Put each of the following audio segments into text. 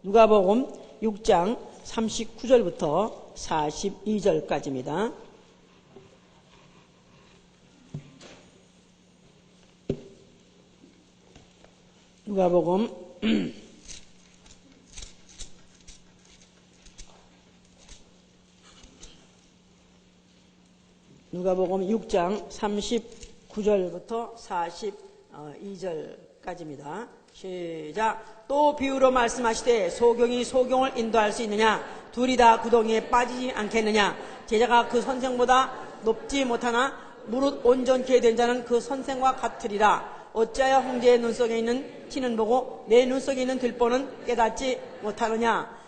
누가복음 6장 39절부터 42절까지입니다. 누가복음 6장 39절부터 42절까지입니다. 시작. 또 비유로 말씀하시되 소경이 소경을 인도할 수 있느냐? 둘이 다 구덩이에 빠지지 않겠느냐? 제자가 그 선생보다 높지 못하나 무릇 온전케 된 자는 그 선생과 같으리라. 어찌하여 형제의 눈 속에 있는 티는 보고 내 눈 속에 있는 들보는 깨닫지 못하느냐?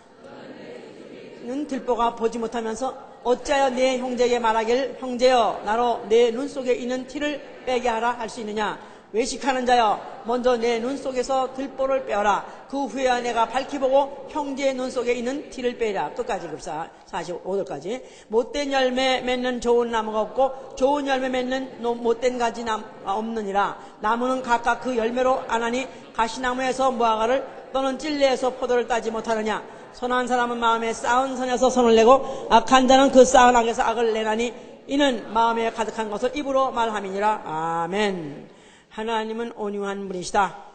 는 들보가 보지 못하면서 어찌하여 내 형제에게 말하길 형제여 나로 내 눈 속에 있는 티를 빼게 하라 할 수 있느냐? 외식하는 자여 먼저 내 눈 속에서 들보를 빼어라. 그 후에야 내가 밝히 보고 형제의 눈 속에 있는 티를 빼라. 끝까지 급사 45절까지. 못된 열매 맺는 좋은 나무가 없고 좋은 열매 맺는 못된 가지 없느니라. 나무는 각각 그 열매로 아나니 가시나무에서 무화과를 또는 찔레에서 포도를 따지 못하느냐? 선한 사람은 마음에 쌓은 선에서 선을 내고 악한 자는 그 쌓은 악에서 악을 내나니 이는 마음에 가득한 것을 입으로 말함이니라. 아멘. 하나님은 온유한 분이시다.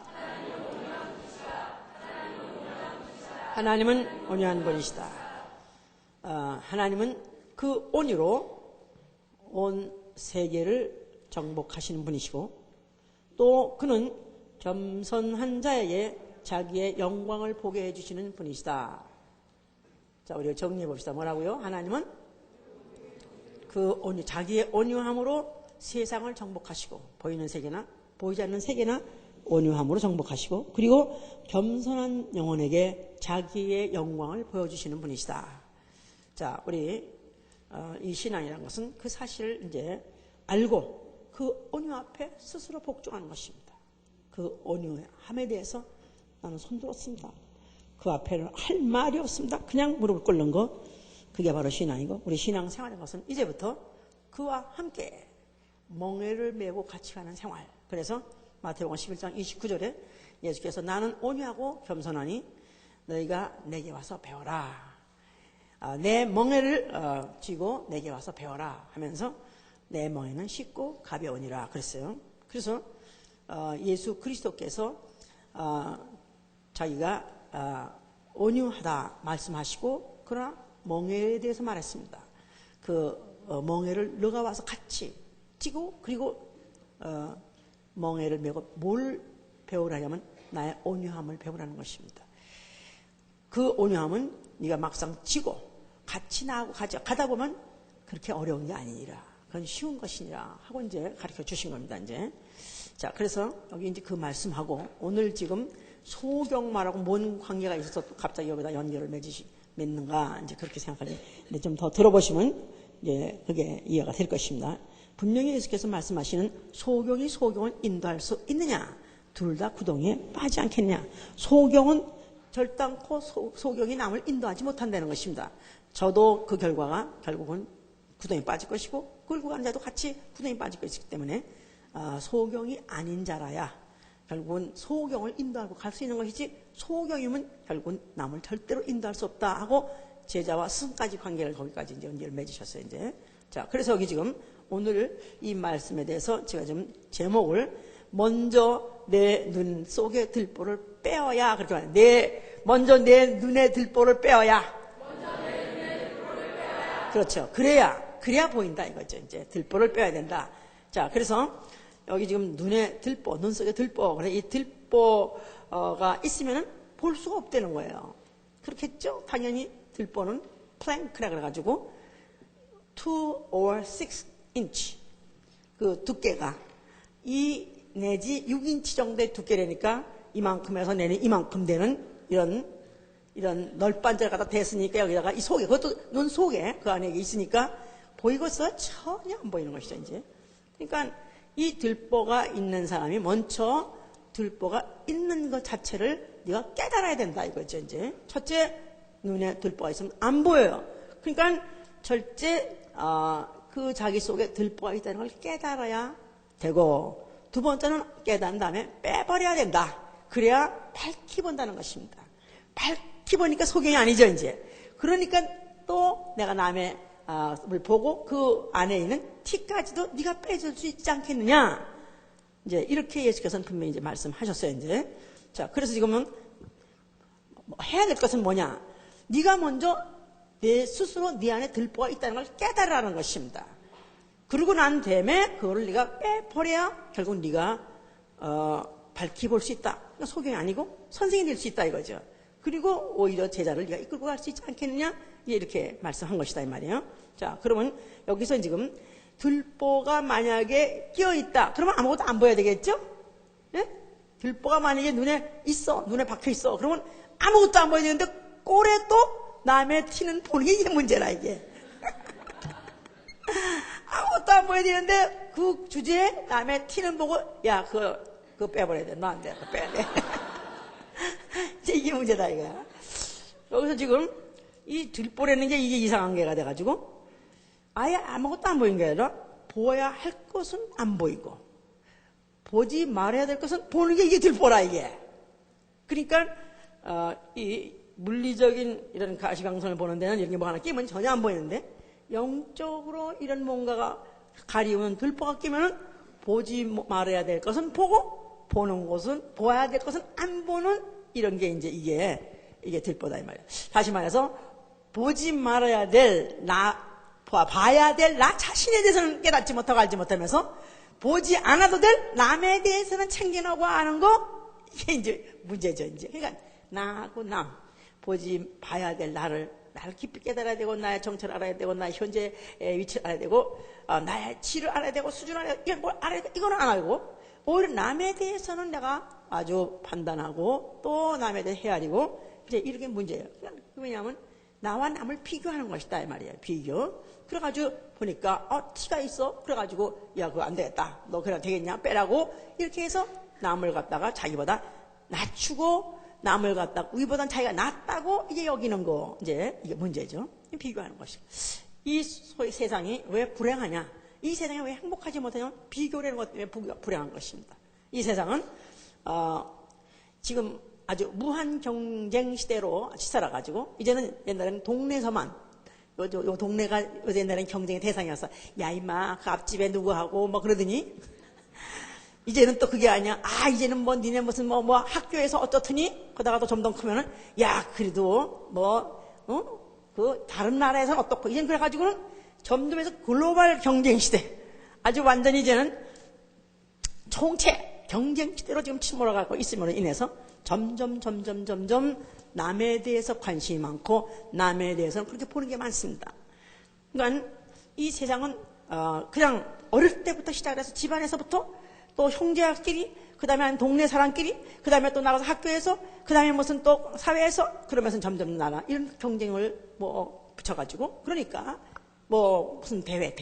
하나님은 온유한 분이시다. 하나님은 그 온유로 온 세계를 정복하시는 분이시고 또 그는 겸손한 자에게 자기의 영광을 보게 해주시는 분이시다. 자, 우리가 정리해 봅시다. 뭐라고요? 하나님은 그 온유, 자기의 온유함으로 세상을 정복하시고 보이는 세계나 보이지 않는 세계나 온유함으로 정복하시고 그리고 겸손한 영혼에게 자기의 영광을 보여주시는 분이시다. 자, 우리 이 신앙이라는 것은 그 사실을 이제 알고 그 온유 앞에 스스로 복종하는 것입니다. 그 온유함에 대해서 나는 손들었습니다. 그 앞에는 할 말이 없습니다. 그냥 무릎을 꿇는 것, 그게 바로 신앙이고 우리 신앙생활인 것은 이제부터 그와 함께 멍에를 메고 같이 가는 생활. 그래서 마태복음 11장 29절에 예수께서 나는 온유하고 겸손하니 너희가 내게 와서 배워라. 내 멍에를 쥐고 내게 와서 배워라 하면서 내 멍에는 쉽고 가벼우니라 그랬어요. 그래서 예수 그리스도께서 자기가 온유하다 말씀하시고 그러나 멍에에 대해서 말했습니다. 그 멍에를 너가 와서 같이 찌고 그리고 멍에를 메고 뭘 배우라냐면 나의 온유함을 배우라는 것입니다. 그 온유함은 네가 막상 찌고 같이 나하고 가다 보면 그렇게 어려운 게 아니니라. 그건 쉬운 것이니라 하고 이제 가르쳐 주신 겁니다. 이제 자, 그래서 여기 이제 그 말씀하고 오늘 지금 소경말하고 뭔 관계가 있어서 또 갑자기 여기다 연결을 맺는가 이제 그렇게 생각하지. 근데 좀 더 들어보시면 이제 그게 이해가 될 것입니다. 분명히 예수께서 말씀하시는 소경이 소경을 인도할 수 있느냐? 둘 다 구덩이에 빠지지 않겠냐? 소경은 결단코 소경이 남을 인도하지 못한다는 것입니다. 저도 그 결과가 결국은 구덩이에 빠질 것이고 끌고 가는 자도 같이 구덩이에 빠질 것이기 때문에 소경이 아닌 자라야 결국은 소경을 인도하고 갈 수 있는 것이지 소경이면 결국은 남을 절대로 인도할 수 없다 하고 제자와 스승까지 관계를 거기까지 이제 연결을 맺으셨어요. 이제 자, 그래서 여기 지금 오늘 이 말씀에 대해서 제가 좀 제목을 먼저 내 눈 속의 들보를 빼어야 그렇게 말해요. 먼저 내 눈의 들보를 빼어야. 그렇죠. 그래야 보인다 이거죠. 이제 들보를 빼야 된다. 자, 그래서 여기 지금 눈의 들보, 눈 속의 들보. 그래 이 들보가 있으면은 볼 수가 없다는 거예요. 그렇겠죠? 당연히 들보는 플랭크라 그래가지고 2 or 6인치 그 두께가 2 내지 6인치 정도의 두께라니까 이만큼에서 내는 이만큼 되는 이런 널빤지를 갖다 댔으니까 여기다가 이 속에 그것도 눈 속에 그 안에 있으니까 보이고서 전혀 안 보이는 것이죠. 이제 그러니까 이 들보가 있는 사람이 먼저 들보가 있는 것 자체를 네가 깨달아야 된다 이거죠. 이제 첫째 눈에 들보가 있으면 안 보여요. 그러니까 절제 그 자기 속에 들보가 있다는 걸 깨달아야 되고 두 번째는 깨달은 다음에 빼버려야 된다. 그래야 밝히 본다는 것입니다. 키보니까 소경이 아니죠, 이제. 그러니까 또 내가 남의 을 보고 그 안에 있는 티까지도 네가 빼줄 수 있지 않겠느냐. 이제 이렇게 예수께서는 분명히 이제 말씀하셨어요, 이제. 자, 그래서 지금은 해야 될 것은 뭐냐? 네가 먼저 내 스스로 네 안에 들보가 있다는 걸 깨달으라는 것입니다. 그러고 난 다음에 그거를 네가 빼버려야 결국 네가 밝히 볼 수 있다. 그러니까 소경이 아니고 선생이 될 수 있다 이거죠. 그리고 오히려 제자를 네가 이끌고 갈 수 있지 않겠느냐? 이렇게 말씀한 것이다 이 말이에요. 자, 그러면 여기서 지금 들보가 만약에 끼어 있다. 그러면 아무것도 안 보여야 되겠죠? 예? 들보가 만약에 눈에 있어, 눈에 박혀 있어. 그러면 아무것도 안 보여야 되는데 꼴에 또 남의 티는 보는 게 이게 문제라 이게. 아무것도 안 보여야 되는데 그 주제에 남의 티는 보고 야 그거 빼버려야 돼. 너 안 돼. 그거 빼야 돼. 이제 이게 문제다 이거야. 여기서 지금 이 들보라는 게 이게 이상한 게가 돼가지고 아예 아무것도 안 보이는 게 아니라 보아야 할 것은 안 보이고 보지 말아야 될 것은 보는 게 이게 들보라 이게. 그러니까 이 물리적인 이런 가시광선을 보는 데는 이런 게 뭐 하나 끼면 전혀 안 보이는데 영적으로 이런 뭔가가 가리우는 들보가 끼면은 보지 말아야 될 것은 보고 보는 것은 보아야 될 것은 안 보는 이런 게 이제 이게 들보다 이 말이야. 다시 말해서 보지 말아야 될 봐야 될 나 자신에 대해서는 깨닫지 못하고 알지 못하면서 보지 않아도 될 남에 대해서는 챙겨나고 아는 거 이게 이제 문제죠 이제. 그러니까 나하고 봐야 될 나를 깊이 깨달아야 되고 나의 정체를 알아야 되고 나의 현재의 위치를 알아야 되고 나의 질을 알아야 되고 수준을 알아야 되고 이건 뭘 알아야 되고 이거는 안 알고 오히려 남에 대해서는 내가 아주 판단하고 또 남에 대해 헤아리고 이제 이렇게 문제예요. 왜냐하면 나와 남을 비교하는 것이다 이 말이에요. 비교. 그래가지고 보니까 티가 있어. 그래가지고 야 그거 안 되겠다. 너 그래 되겠냐 빼라고 이렇게 해서 남을 갖다가 자기보다 낮추고 남을 갖다가 우리보단 자기가 낫다고 이게 여기는 거 이제 이게 문제죠. 비교하는 것이. 이 세상이 왜 불행하냐? 이 세상이 왜 행복하지 못하냐? 비교라는 것 때문에 불행한 것입니다. 이 세상은 지금 아주 무한 경쟁 시대로 살아가지고 이제는 옛날에는 동네에서만 요 동네가 옛날에는 경쟁의 대상이었어. 야 임마 그 앞집에 누구하고 뭐 그러더니 이제는 또 그게 아니야. 이제는 뭐 니네 무슨 뭐 학교에서 어떻더니 그러다가 또 좀 더 크면은 야 그래도 그 다른 나라에서는 어떻고 이제는 그래가지고는 점점해서 글로벌 경쟁 시대 아주 완전히 이제는 총체 경쟁 시대로 지금 침몰해가고 있음으로 인해서 점점 남에 대해서 관심이 많고 남에 대해서는 그렇게 보는 게 많습니다. 그러니까 이 세상은 그냥 어릴 때부터 시작해서 집안에서부터 또 형제끼리 그 다음에 동네 사람끼리 그 다음에 또 나가서 학교에서 그 다음에 무슨 또 사회에서 그러면서 점점 나라 이런 경쟁을 뭐 붙여가지고 그러니까 뭐 무슨 대회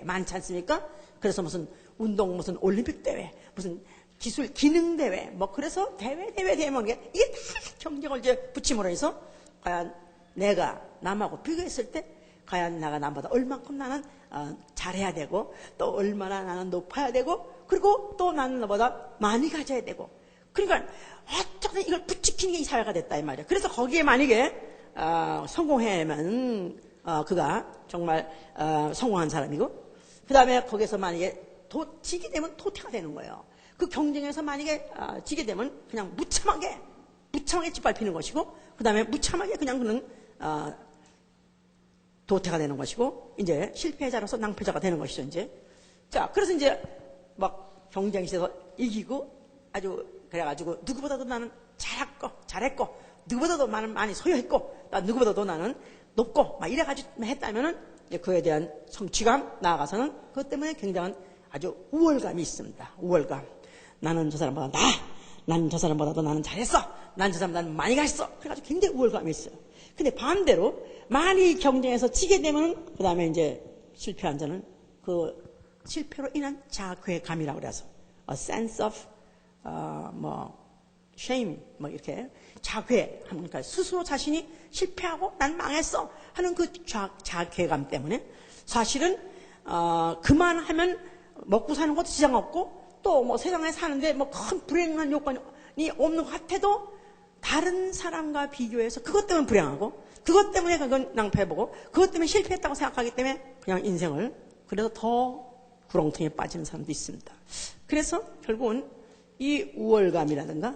많지 않습니까? 그래서 무슨 운동 무슨 올림픽 대회 무슨 기술 기능 대회 뭐 그래서 대회 뭐 이게 다 경쟁을 이제 붙임으로 해서 과연 내가 남하고 비교했을 때 과연 내가 남보다 얼만큼 나는 잘해야 되고 또 얼마나 나는 높아야 되고 그리고 또 나는 너보다 많이 가져야 되고 그러니까 어쩌든 이걸 부추기는 게 이 사회가 됐다 이 말이야. 그래서 거기에 만약에 성공하면 그가 정말 성공한 사람이고 그 다음에 거기서 만약에 지게 되면 도태가 되는 거예요. 그 경쟁에서 만약에 지게 되면 그냥 무참하게 짓밟히는 것이고 그 다음에 무참하게 그냥 그는 도태가 되는 것이고 이제 실패자로서 낭패자가 되는 것이죠 이제. 자 그래서 이제 막 경쟁시에서 이기고 아주 그래가지고 누구보다도 나는 잘했고 누구보다도 나는 많이 소유했고 누구보다도 나는 높고 막 이래가지고 했다면은 이제 그에 대한 성취감 나아가서는 그것 때문에 굉장한 아주 우월감이 있습니다. 우월감. 나는 저 사람보다 난 저 사람보다도 나는 잘했어. 난 저 사람보다 나는 많이 갔어. 그래가지고 굉장히 우월감이 있어요. 근데 반대로 많이 경쟁해서 지게 되면 그 다음에 이제 실패한 자는 그 실패로 인한 자괴감이라고 그래서 a sense of shame 이렇게 자괴 그러니까 스스로 자신이 실패하고 난 망했어 하는 그 자괴감 때문에 사실은 그만하면 먹고 사는 것도 지장 없고 또 뭐 세상에 사는데 뭐 큰 불행한 요건이 없는 것 같아도 다른 사람과 비교해서 그것 때문에 불행하고 그것 때문에 그건 낭패보고 그것 때문에 실패했다고 생각하기 때문에 그냥 인생을 그래서 더 구렁텅이에 빠지는 사람도 있습니다. 그래서 결국은 이 우월감이라든가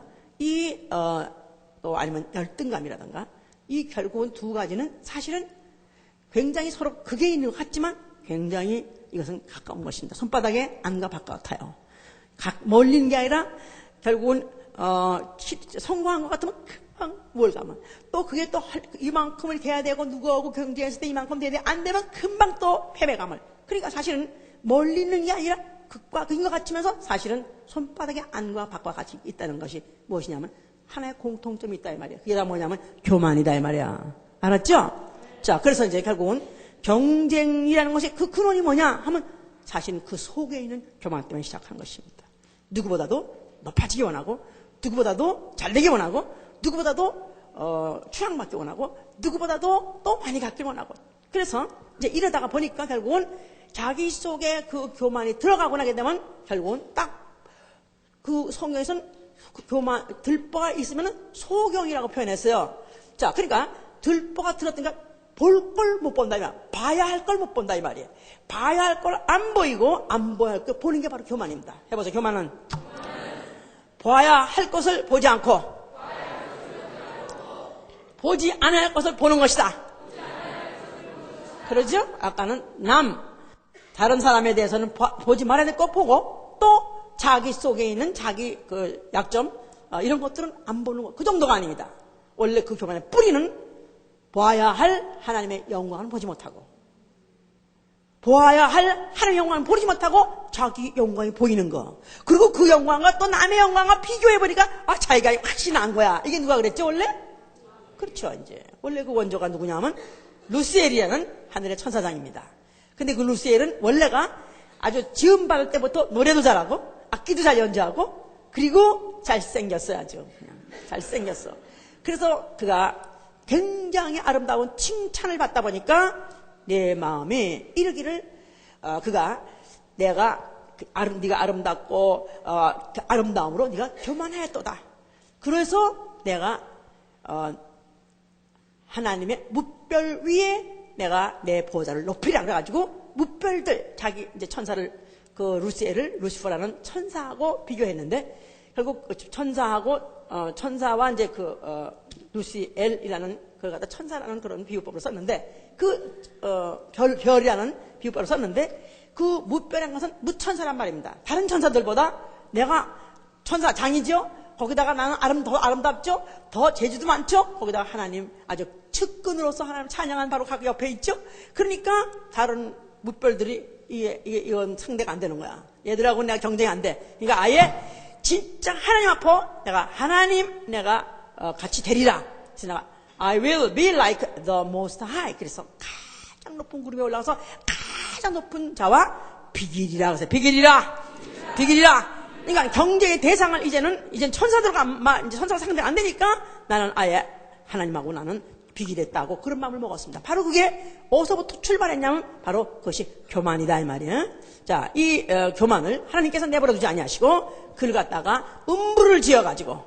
또 아니면 열등감이라든가 이 결국은 두 가지는 사실은 굉장히 서로 극에 있는 것 같지만 굉장히 이것은 가까운 것입니다. 손바닥에 안과 밖과 같아요. 멀리 있는 게 아니라 결국은 성공한 것 같으면 금방 우월감은 또 그게 또 이만큼을 돼야 되고 누구하고 경쟁했을 때 이만큼 돼야 돼 안 되면 금방 또 패배감을 그러니까 사실은 멀리 있는 게 아니라 극과 극인 것 같으면서 사실은 손바닥에 안과 밖과 같이 있다는 것이 무엇이냐면 하나의 공통점이 있다 이 말이야. 그게 다 뭐냐면 교만이다 이 말이야. 알았죠? 자, 그래서 이제 결국은 경쟁이라는 것이 그 근원이 뭐냐 하면 사실은 그 속에 있는 교만 때문에 시작한 것입니다. 누구보다도 높아지기 원하고 누구보다도 잘되기 원하고 누구보다도 추앙받기 원하고 누구보다도 또 많이 갖기 원하고 그래서 이제 이러다가 보니까 결국은 자기 속에 그 교만이 들어가고 나게 되면 결국은 딱 그 성경에서는 그 교만 들보가 있으면은 소경이라고 표현했어요. 자, 그러니까 들보가 들었으니까 볼 걸 못 본다 이 말, 봐야 할 걸 못 본다 이 말이에요. 봐야 할 걸 안 보이고 안 보여야 할 걸 보는 게 바로 교만입니다. 해보세요. 교만은 봐야 할 것을 보지 않고 보지 않아야 할 것을 보는 것이다. 그러죠? 아까는 다른 사람에 대해서는 보지 말아야 될 거 보고 또 자기 속에 있는 자기 그 약점 이런 것들은 안 보는 거 그 정도가 아닙니다. 원래 그 교만의 뿌리는 보아야 할 하나님의 영광을 보지 못하고 보아야 할 하나님의 영광을 보지 못하고 자기 영광이 보이는 거 그리고 그 영광과 또 남의 영광과 비교해보니까 자기가 훨씬 나은 거야. 이게 누가 그랬죠 원래? 그렇죠. 이제 원래 그 원조가 누구냐면 루시엘이라는 하늘의 천사장입니다. 근데 그 루시엘은 원래가 아주 지음 받을 때부터 노래도 잘하고 악기도 잘 연주하고 그리고 잘생겼어요. 아주 그냥 잘생겼어. 그래서 그가 굉장히 아름다운 칭찬을 받다 보니까 내 마음에 이르기를 그가 네가 아름답고 그 아름다움으로 네가 교만하였도다. 그래서 내가 하나님의 뭇별 위에 내가 내 보좌를 높이라 그래가지고 뭇별들 자기 이제 천사를 그 루시퍼라는 천사하고 비교했는데 결국 천사와 이제 루시엘이라는 그걸 갖다 천사라는 그런 비유법을 썼는데 별이라는 비유법을 썼는데 그 뭇별한 것은 무천사란 말입니다. 다른 천사들보다 내가 천사장이죠. 거기다가 나는 더 아름답죠. 더 재주도 많죠. 거기다가 하나님 아주 측근으로서 하나님 찬양한 바로 각 옆에 있죠. 그러니까 다른 뭇별들이 이건 상대가 안 되는 거야. 얘들하고 내가 경쟁이 안 돼. 그러니까 아예 진짜 하나님 앞에 내가 같이 되리라. 그래서 내가 I will be like the most high. 그래서 가장 높은 구름에 올라가서 가장 높은 자와 비기리라. 그래서 비기리라. 그러니까 경쟁의 대상을 이젠 천사들과 이제 천사가 상대가 안 되니까 나는 아예 하나님하고 나는 비기됐다고 그런 마음을 먹었습니다. 바로 그게 어디서부터 출발했냐면 바로 그것이 교만이다 이 말이에요. 자, 이 교만을 하나님께서 내버려두지 아니하시고 그를 갖다가 음부를 지어가지고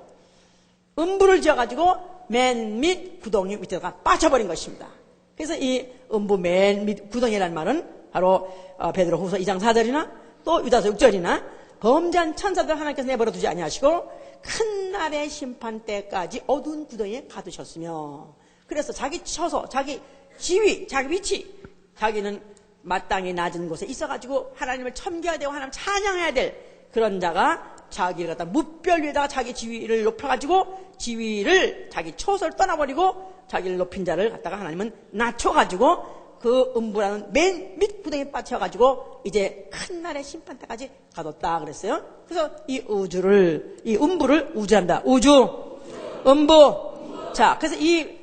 맨 밑 구덩이 밑에다가 빠져버린 것입니다. 그래서 이 음부 맨 밑 구덩이라는 말은 바로 베드로후서 2장 4절이나 또 유다서 6절이나 범죄한 천사들 하나님께서 내버려두지 아니하시고 큰 날의 심판 때까지 어두운 구덩이에 가두셨으며 그래서 자기 처소, 자기 지위, 자기 위치 자기는 마땅히 낮은 곳에 있어가지고 하나님을 섬겨야 되고 하나님 찬양해야 될 그런 자가 자기를 갖다 뭇별 위에다가 자기 지위를 높여가지고 지위를 자기 처소를 떠나버리고 자기를 높인 자를 갖다가 하나님은 낮춰가지고 그 음부라는 맨 밑 구덩이에 빠져가지고 이제 큰 날의 심판 때까지 가뒀다 그랬어요. 그래서 이 음부를 우주한다. 우주, 음부. 자, 그래서 이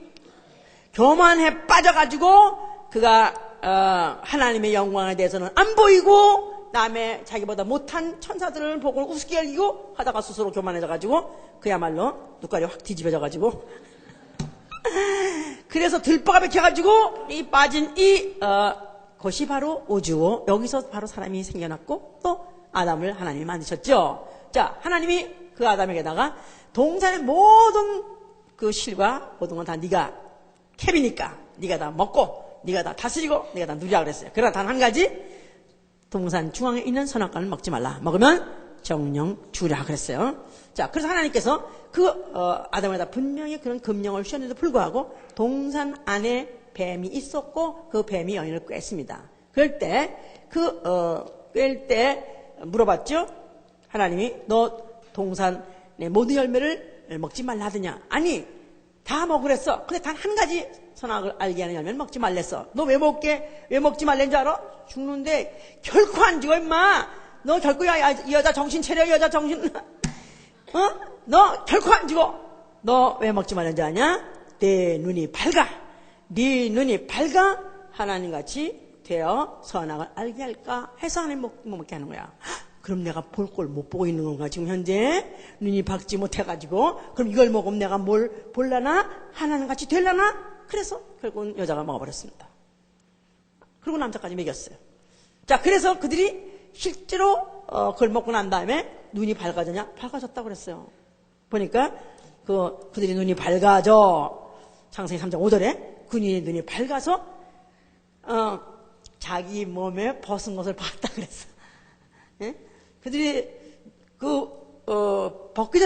교만에 빠져가지고 그가 하나님의 영광에 대해서는 안 보이고 남의 자기보다 못한 천사들을 보고 우습게 여기고 하다가 스스로 교만해져가지고 그야말로 눈깔이 확 뒤집어져가지고 그래서 들보가 박혀가지고 이 빠진 것이 바로 우주고 여기서 바로 사람이 생겨났고 또 아담을 하나님이 만드셨죠. 자, 하나님이 그 아담에게다가 동산의 모든 그 실과 모든 건 다 네가 캡이니까 네가 다 먹고 네가 다 다스리고 네가 다 누리라 그랬어요. 그러나 단 한 가지, 동산 중앙에 있는 선악과는 먹지 말라. 먹으면 정령 죽으라 그랬어요. 자, 그래서 하나님께서 아담에다 분명히 그런 금령을 주셨는데도 불구하고 동산 안에 뱀이 있었고 그 뱀이 여인을 꿰습니다. 그럴 때 꿰일 때 물어봤죠. 하나님이 너 동산의 모든 열매를 먹지 말라 하더냐. 아니, 다 먹으랬어. 근데 단 한 가지 선악을 알게 하는 열매는 먹지 말랬어. 너 왜 먹지 말랬는 줄 알아? 죽는데 결코 안 죽어 임마. 너 결코 이 여자 정신 차려. 이 여자 정신 너 결코 안 죽어. 너 왜 먹지 말랬는 줄 아냐? 내 눈이 밝아. 네 눈이 밝아 하나님같이 되어 선악을 알게 할까 해서 하나님 못 먹게 하는 거야. 그럼 내가 볼 걸 못 보고 있는 건가 지금 현재? 눈이 밝지 못해가지고 그럼 이걸 먹으면 내가 뭘 볼라나? 하나님같이 되려나? 그래서 결국은 여자가 먹어버렸습니다. 그리고 남자까지 먹였어요. 자, 그래서 그들이 실제로 그걸 먹고 난 다음에 눈이 밝아졌냐? 밝아졌다고 그랬어요. 보니까 그들이 눈이 밝아져, 창세기 3장 5절에 그들이 눈이 밝아서 자기 몸에 벗은 것을 봤다 그랬어. 예? 그들이 먹기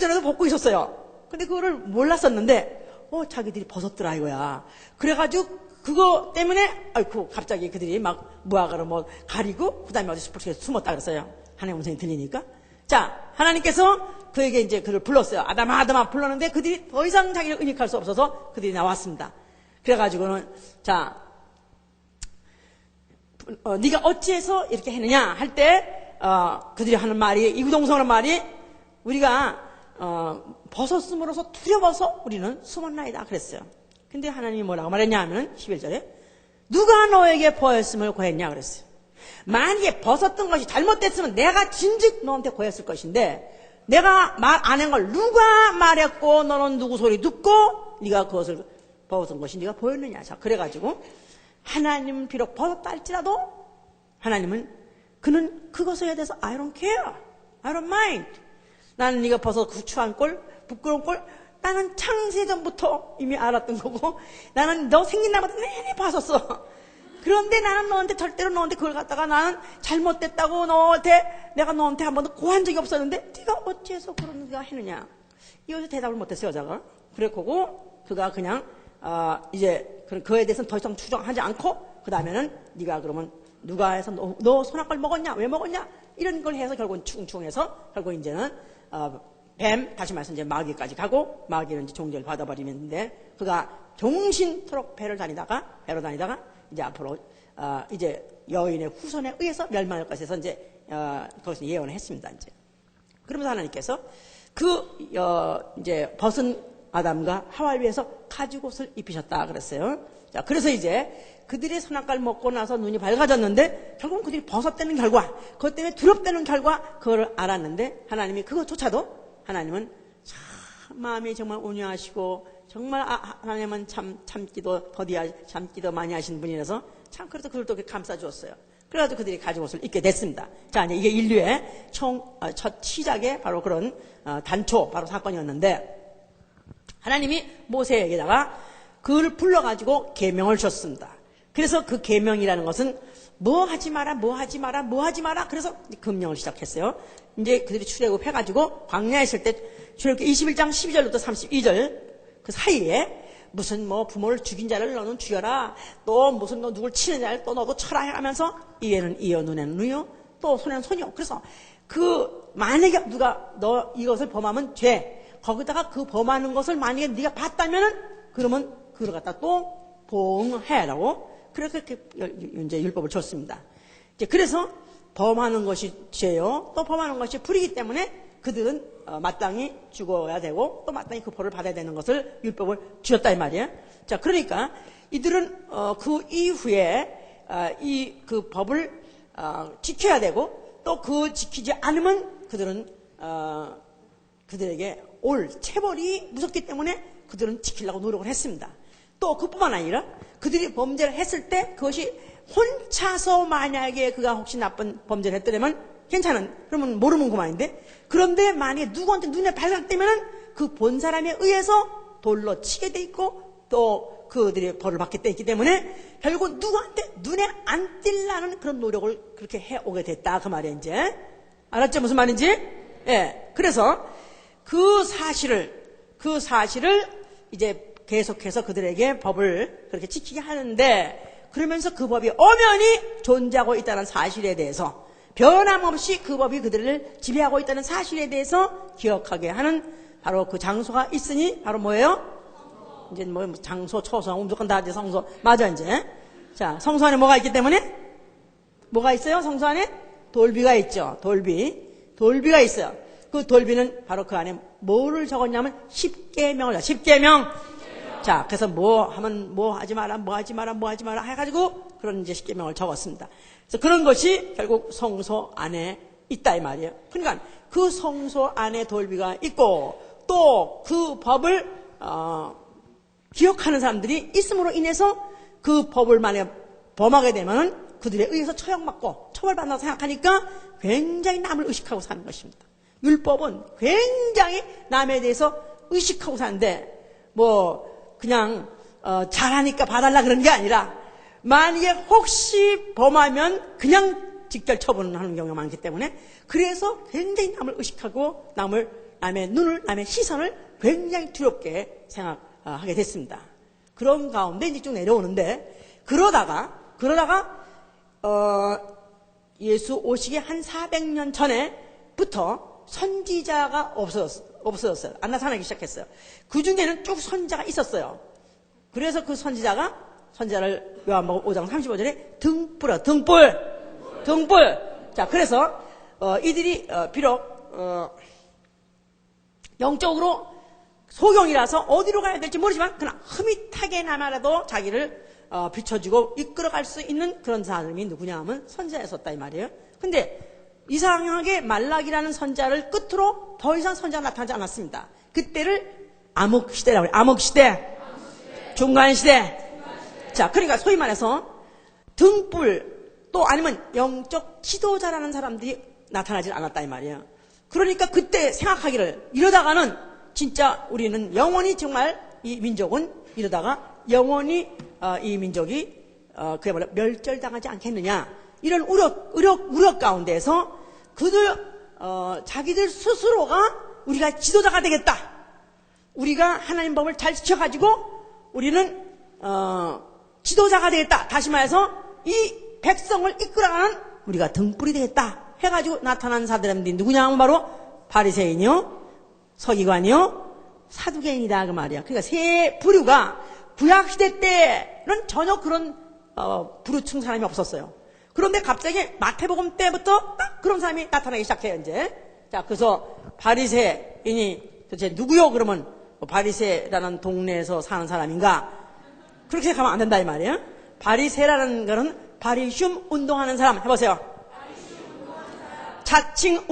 전에도 벗고 있었어요. 근데 그거를 몰랐었는데 자기들이 벗었더라 이거야. 그래가지고 그거 때문에 아이고 갑자기 그들이 막 무화과로 뭐 가리고 그다음에 어디 숲속에 숨었다 그랬어요. 하나님 음성이 들리니까. 자, 하나님께서 그에게 이제 그를 불렀어요. 아담아 불렀는데 그들이 더 이상 자기를 은닉할 수 없어서 그들이 나왔습니다. 그래가지고는 자, 네가 어찌해서 이렇게 했느냐 할 때 그들이 하는 말이, 이구동성하는 말이, 우리가 벗었음으로써 두려워서 우리는 숨었나이다 그랬어요. 근데 하나님이 뭐라고 말했냐 하면 11절에 누가 너에게 보였음을 고했냐 그랬어요. 만약에 벗었던 것이 잘못됐으면 내가 진즉 너한테 고했을 것인데 내가 말 안 한 걸 누가 말했고 너는 누구 소리 듣고 네가 그것을 벗은 것이 네가 보였느냐. 자, 그래가지고 하나님은 비록 벗었다 할지라도 그는 그것에 대해서 I don't care, I don't mind. 나는 네가 벗어 추한 꼴, 부끄러운 꼴 나는 창세전부터 이미 알았던 거고 나는 너 생긴 날부터 내내 봤었어. 그런데 나는 절대로 너한테 그걸 갖다가 나는 잘못됐다고 내가 너한테 한 번도 고한 적이 없었는데 네가 어찌해서 그런 네가 했느냐. 이것에 대답을 못했어요 여자가. 그랬고 그가 그냥 이제 그에 대해서는 더 이상 추정하지 않고 그 다음에는 네가 그러면 누가 해서 너 선악과를 먹었냐? 왜 먹었냐? 이런 걸 해서 결국은 충충해서 결국 이제는 뱀, 다시 말해서 이제 마귀까지 가고 마귀는 이제 종절을 받아버리는데 그가 종신토록 배로 다니다가 이제 앞으로 이제 여인의 후손에 의해서 멸망할 것에서 이제 거기서 예언을 했습니다. 이제 그러면서 하나님께서 이제 벗은 아담과 하와를 위해서 가죽옷을 입히셨다 그랬어요. 자, 그래서 이제 그들이 선악과를 먹고 나서 눈이 밝아졌는데 결국은 그들이 벗었다는 결과, 그것 때문에 두렵다는 결과 그걸 알았는데 하나님이 그것조차도 하나님은 참 마음이 정말 온유하시고 정말 하나님은 참 참기도 많이 하신 분이라서 참 그래서 그들도 이렇게 감싸주었어요. 그래가지고 그들이 가죽옷을 입게 됐습니다. 자, 이제 이게 인류의 첫 시작의 바로 그런 단초 바로 사건이었는데 하나님이 모세에게다가 그를 불러가지고 계명을 줬습니다. 그래서 그 계명이라는 것은 뭐 하지 마라. 그래서 금령을 시작했어요. 이제 그들이 출애굽해가지고 광야에 있을 때 출애굽기 21장 12절부터 32절 그 사이에 무슨 뭐 부모를 죽인 자를 너는 죽여라. 또 무슨 너 누굴 치는 자를 또 너도 쳐라 하면서 이에는 이여 눈에는 눈이요 또 손에는 손이요. 그래서 만약에 누가 너 이것을 범하면 죄. 거기다가 그 범하는 것을 만약에 네가 봤다면은 그러면 그걸 갖다 또 보응해라고 그렇게 이제 율법을 줬습니다. 이제 그래서 범하는 것이 죄요, 또 범하는 것이 불이기 때문에 그들은 마땅히 죽어야 되고 또 마땅히 그 벌을 받아야 되는 것을 율법을 주셨다 이 말이에요. 자, 그러니까 이들은 그 이후에 그 법을 지켜야 되고 또 그 지키지 않으면 그들은 그들에게 올 체벌이 무섭기 때문에 그들은 지키려고 노력을 했습니다. 또 그뿐만 아니라 그들이 범죄를 했을 때 그것이 혼자서 만약에 그가 혹시 나쁜 범죄를 했더라면 괜찮은, 그러면 모르면 그만인데 그런데 만약에 누구한테 눈에 발각되면은 그 본 사람에 의해서 돌로 치게 돼 있고 또 그들이 벌을 받게 돼 있기 때문에 결국 누구한테 눈에 안 띄려는 그런 노력을 그렇게 해오게 됐다 그 말이에요. 이제 알았죠 무슨 말인지? 예. 그래서 그 사실을 이제 계속해서 그들에게 법을 그렇게 지키게 하는데, 그러면서 그 법이 엄연히 존재하고 있다는 사실에 대해서, 변함없이 그 법이 그들을 지배하고 있다는 사실에 대해서 기억하게 하는 바로 그 장소가 있으니 바로 뭐예요? 이제 뭐 장소, 초성, 무조건 다 이제 성소. 맞아, 이제. 자, 성소 안에 뭐가 있기 때문에? 뭐가 있어요? 성소 안에? 돌비가 있죠. 돌비가 있어요. 그 돌비는 바로 그 안에 뭐를 적었냐면 10계명을, 10계명. 자, 그래서 뭐 하면 뭐 하지 마라, 뭐 하지 마라, 뭐 하지 마라 해가지고 그런 이제 10계명을 적었습니다. 그래서 그런 것이 결국 성소 안에 있다 이 말이에요. 그러니까 그 성소 안에 돌비가 있고 또 그 법을 기억하는 사람들이 있음으로 인해서 그 법을 만약에 범하게 되면 그들에 의해서 처형받고 처벌받는다고 생각하니까 굉장히 남을 의식하고 사는 것입니다. 율법은 굉장히 남에 대해서 의식하고 사는데 뭐 그냥 잘하니까 봐달라 그런 게 아니라 만약에 혹시 범하면 그냥 직결 처분을 하는 경우가 많기 때문에 그래서 굉장히 남을 의식하고 남의 눈을, 남의 시선을 굉장히 두렵게 생각하게 됐습니다. 그런 가운데 이제 쭉 내려오는데 그러다가 예수 오시기 한 400년 전에부터 선지자가 없어졌어요. 안 나타나기 시작했어요. 그 중에는 쭉 선지자가 있었어요. 그래서 그 선지자를 요한복음 5장 35절에 등불. 자, 그래서 이들이 비록 영적으로 소경이라서 어디로 가야 될지 모르지만 그냥 흐릿하게나마라도 자기를 비춰주고 이끌어갈 수 있는 그런 사람이 누구냐 하면 선지자였었다 이 말이에요. 근데 이상하게 말라기라는 선지자를 끝으로 더 이상 선지자가 나타나지 않았습니다. 그때를 암흑시대라고 해요. 암흑시대, 중간시대. 자, 그러니까 소위 말해서 등불 또 아니면 영적 지도자라는 사람들이 나타나지 않았다 이 말이에요. 그러니까 그때 생각하기를 이러다가는 진짜 우리는 영원히 정말 이 민족은 이러다가 영원히 이 민족이 그야말로 멸절당하지 않겠느냐 이런 우려 가운데서 그들 자기들 스스로가 우리가 지도자가 되겠다. 우리가 하나님 법을 잘 지켜가지고 우리는 지도자가 되겠다. 다시 말해서 이 백성을 이끌어가는 우리가 등불이 되겠다 해가지고 나타난 사람들이 누구냐 하면 바로 바리새인이요, 서기관이요, 사두개인이다 그 말이야. 그러니까 세 부류가 구약시대 때는 전혀 그런 부류층 사람이 없었어요. 그런데 갑자기 마태복음 때부터 딱 그런 사람이 나타나기 시작해요 이제. 자, 그래서 바리새인이 도대체 누구요? 그러면 바리새라는 동네에서 사는 사람인가? 그렇게 생각하면 안 된다 이 말이에요. 바리새라는 거는 바리슘 운동하는 사람 해보세요. 자칭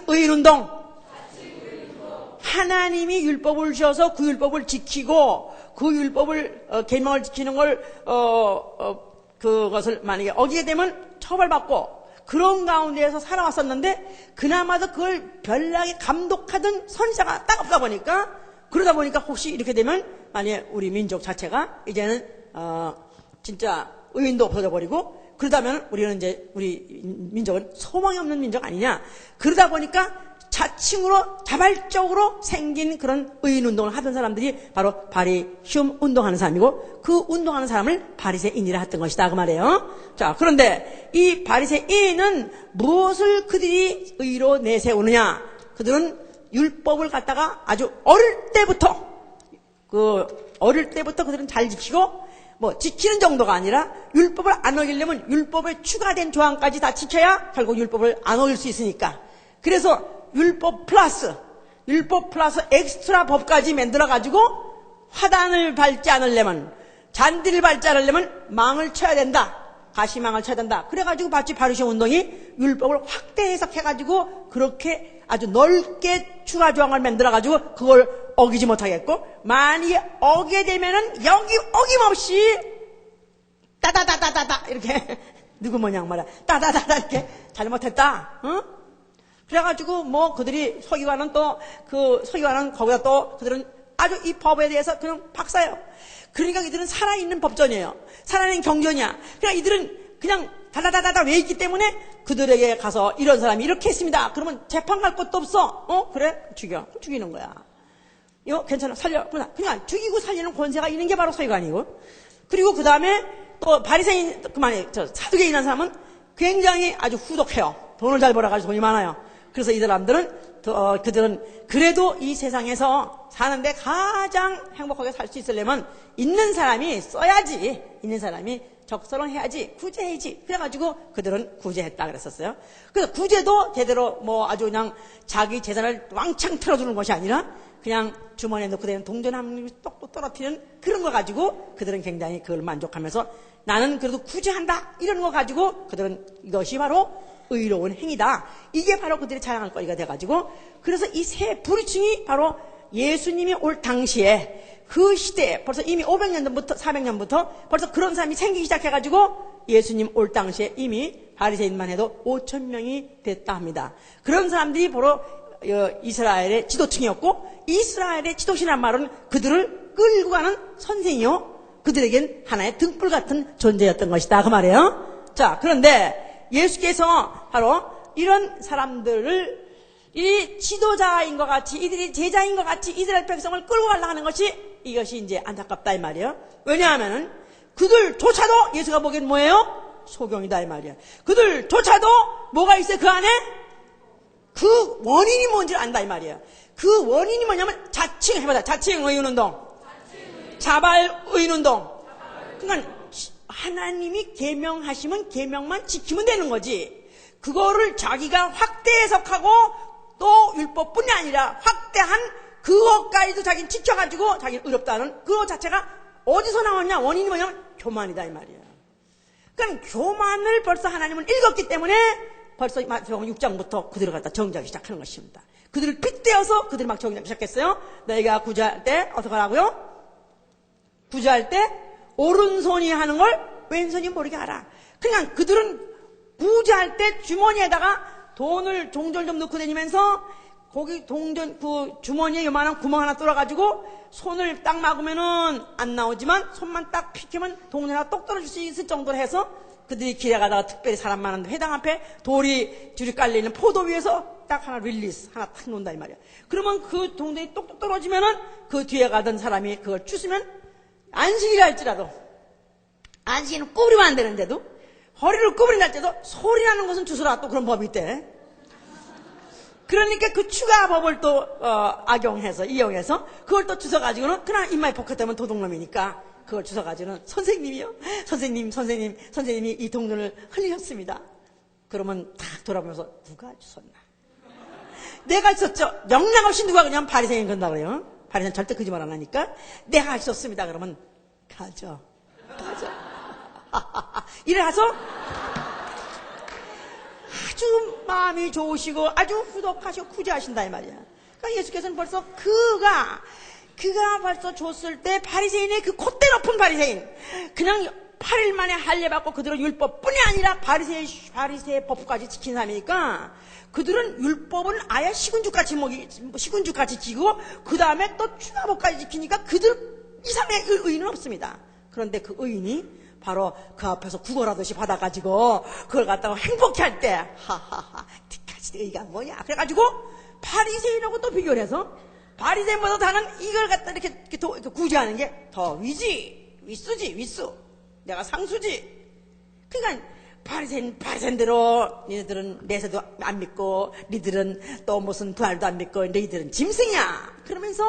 의인운동. 하나님이 율법을 주셔서 그 율법을 지키고 그 율법을 계명을 지키는 걸 그것을 만약에 어기게 되면 처벌받고 그런 가운데에서 살아왔었는데 그나마도 그걸 별나게 감독하던 선지자가 딱 없다 보니까 그러다 보니까 혹시 이렇게 되면 만약에 우리 민족 자체가 이제는 진짜 의인도 없어져 버리고 그러다면 우리는 이제 우리 민족은 소망이 없는 민족 아니냐. 그러다 보니까 자칭으로 자발적으로 생긴 그런 의인 운동을 하던 사람들이 바로 바리슘 운동하는 사람이고 그 운동하는 사람을 바리새인이라 했던 것이다 그 말이에요. 자, 그런데 이 바리새인은 무엇을 그들이 의로 내세우느냐. 그들은 율법을 갖다가 아주 어릴 때부터 그들은 잘 지키고 뭐 지키는 정도가 아니라 율법을 안 어기려면 율법에 추가된 조항까지 다 지켜야 결국 율법을 안 어길 수 있으니까. 그래서 율법 플러스 엑스트라 법까지 만들어가지고 화단을 밟지 않으려면 잔디를 밟지 않으려면 망을 쳐야 된다. 가시망을 쳐야 된다. 그래가지고 마치 바리새인 운동이 율법을 확대 해석해가지고 그렇게 아주 넓게 추가 조항을 만들어가지고 그걸 어기지 못하겠고 만약에 어기게 되면은 여기 어김없이 따다다다다다 이렇게 누구 뭐냐 말이야 따다다다 이렇게 잘못했다. 어? 그래가지고 뭐 그들이 서기관은 또 그 서기관은 거기다 또 그들은 아주 이 법에 대해서 그냥 박사예요. 그러니까 이들은 살아있는 법전이에요. 살아있는 경전이야. 그러니까 이들은 그냥 다다다다다 외있기 때문에 그들에게 가서 이런 사람이 이렇게 했습니다. 그러면 재판 갈 것도 없어. 그래? 죽여. 죽이는 거야. 이거 괜찮아. 살려. 그냥 죽이고 살리는 권세가 있는 게 바로 서기관이고. 그리고 그 다음에 또 바리새인, 그만해. 사두개인한 사람은 굉장히 아주 후덕해요. 돈을 잘 벌어가지고 돈이 많아요. 그래서 이 사람들은, 그들은 그래도 이 세상에서 사는데 가장 행복하게 살 수 있으려면 있는 사람이 써야지. 있는 사람이 적설해야지. 구제해야지. 그래가지고 그들은 구제했다 그랬었어요. 그래서 구제도 제대로 뭐 아주 그냥 자기 재산을 왕창 틀어주는 것이 아니라 그냥 주머니에 넣고 되는 동전 한 입 똑똑 떨어뜨리는 그런 거 가지고 그들은 굉장히 그걸 만족하면서 나는 그래도 구제한다. 이런 거 가지고 그들은 이것이 바로 의로운 행위다. 이게 바로 그들이 자랑할 거리가 돼가지고 그래서 이 세 부류층이 바로 예수님이 올 당시에 그 시대에 벌써 이미 500년부터 400년부터 벌써 그런 사람이 생기기 시작해가지고 예수님 올 당시에 이미 바리새인만 해도 5,000명이 됐다 합니다. 그런 사람들이 바로 이스라엘의 지도층이었고 이스라엘의 지도시란 말은 그들을 끌고 가는 선생이요. 그들에겐 하나의 등불 같은 존재였던 것이다. 그 말이에요. 자, 그런데 예수께서 바로 이런 사람들을 이 지도자인 것 같이 이들이 제자인 것 같이 이스라엘 백성을 끌고 가려고 하는 것이 이것이 이제 안타깝다 이 말이에요. 왜냐하면은 그들조차도 예수가 보기엔 뭐예요? 소경이다 이 말이에요. 그들조차도 뭐가 있어요? 그 안에 그 원인이 뭔지 안다 이 말이에요. 그 원인이 뭐냐면 자칭 해보자. 자칭 의인운동, 자발 의인운동. 그러니까 하나님이 계명하시면 계명만 지키면 되는 거지. 그거를 자기가 확대 해석하고 또 율법뿐이 아니라 확대한 그것까지도 자기는 지켜가지고 자기는 의롭다는 그거 자체가 어디서 나왔냐? 원인이 뭐냐면 교만이다 이 말이에요. 그러니까 교만을 벌써 하나님은 읽었기 때문에 벌써 마태복음 6장부터 그들을 갖다 정죄하기 시작하는 것입니다. 그들을 빗대어서 그들이 막 정죄하기 시작했어요. 너희가 구제할 때 어떻게 하라고요? 구제할 때 오른손이 하는 걸 왼손이 모르게 하라. 그냥 그들은 구제할 때 주머니에다가 돈을 종절 좀 넣고 다니면서 거기 동전 그 주머니에 요만한 구멍 하나 뚫어가지고 손을 딱 막으면은 안 나오지만 손만 딱 피키면 동전 하나 똑 떨어질 수 있을 정도로 해서 그들이 길에 가다가 특별히 사람 많은 회당 앞에 돌이 줄이 깔려있는 포도 위에서 딱 하나 릴리스 하나 탁 놓는다 이 말이야. 그러면 그 동전이 똑똑 떨어지면은 그 뒤에 가던 사람이 그걸 주시면 안식이라 할지라도 안식이는 구부리면 안 되는데도 허리를 구부린다 할때도 소리 나는 것은 주소라 또 그런 법이 있대. 그러니까 그 추가 법을 또 악용해서 이용해서 그걸 또 주워가지고는 그냥 입마에 복했다면 도둑놈이니까 그걸 주워가지고는 선생님이요. 선생님이 이 동전을 흘리셨습니다. 그러면 탁 돌아보면서 누가 주웠나? 내가 주웠죠. 영락없이 누가 그냥 바리새인 건다 그래요. 바리새인 절대 거짓말 안 하니까 내가 주웠습니다. 그러면 가져. 이래서 아주 마음이 좋으시고 아주 후덕하시고 구제하신다 이 말이야. 그러니까 예수께서는 벌써 그가 벌써 줬을 때 바리새인의 그 콧대 높은 바리새인 그냥 8일 만에 할례받고 그들은 율법뿐이 아니라 바리새의 법까지 지킨 사람이니까 그들은 율법은 아예 시군주같이 지키고 그 다음에 또 추가법까지 지키니까 그들 이상의 의인은 없습니다. 그런데 그 의인이 바로 그 앞에서 구걸하듯이 받아가지고 그걸 갖다가 행복해 할 때 하하하 니까지 의가 뭐냐 그래가지고 바리새인하고 또 비교를 해서 바리새인보다 다른 이걸 갖다 이렇게 구제하는 게 더 위수 내가 상수지. 그러니까 바리새인대로 니들은 내세도 안 믿고 니들은 또 무슨 부활도 안 믿고 너희들은 짐승이야 그러면서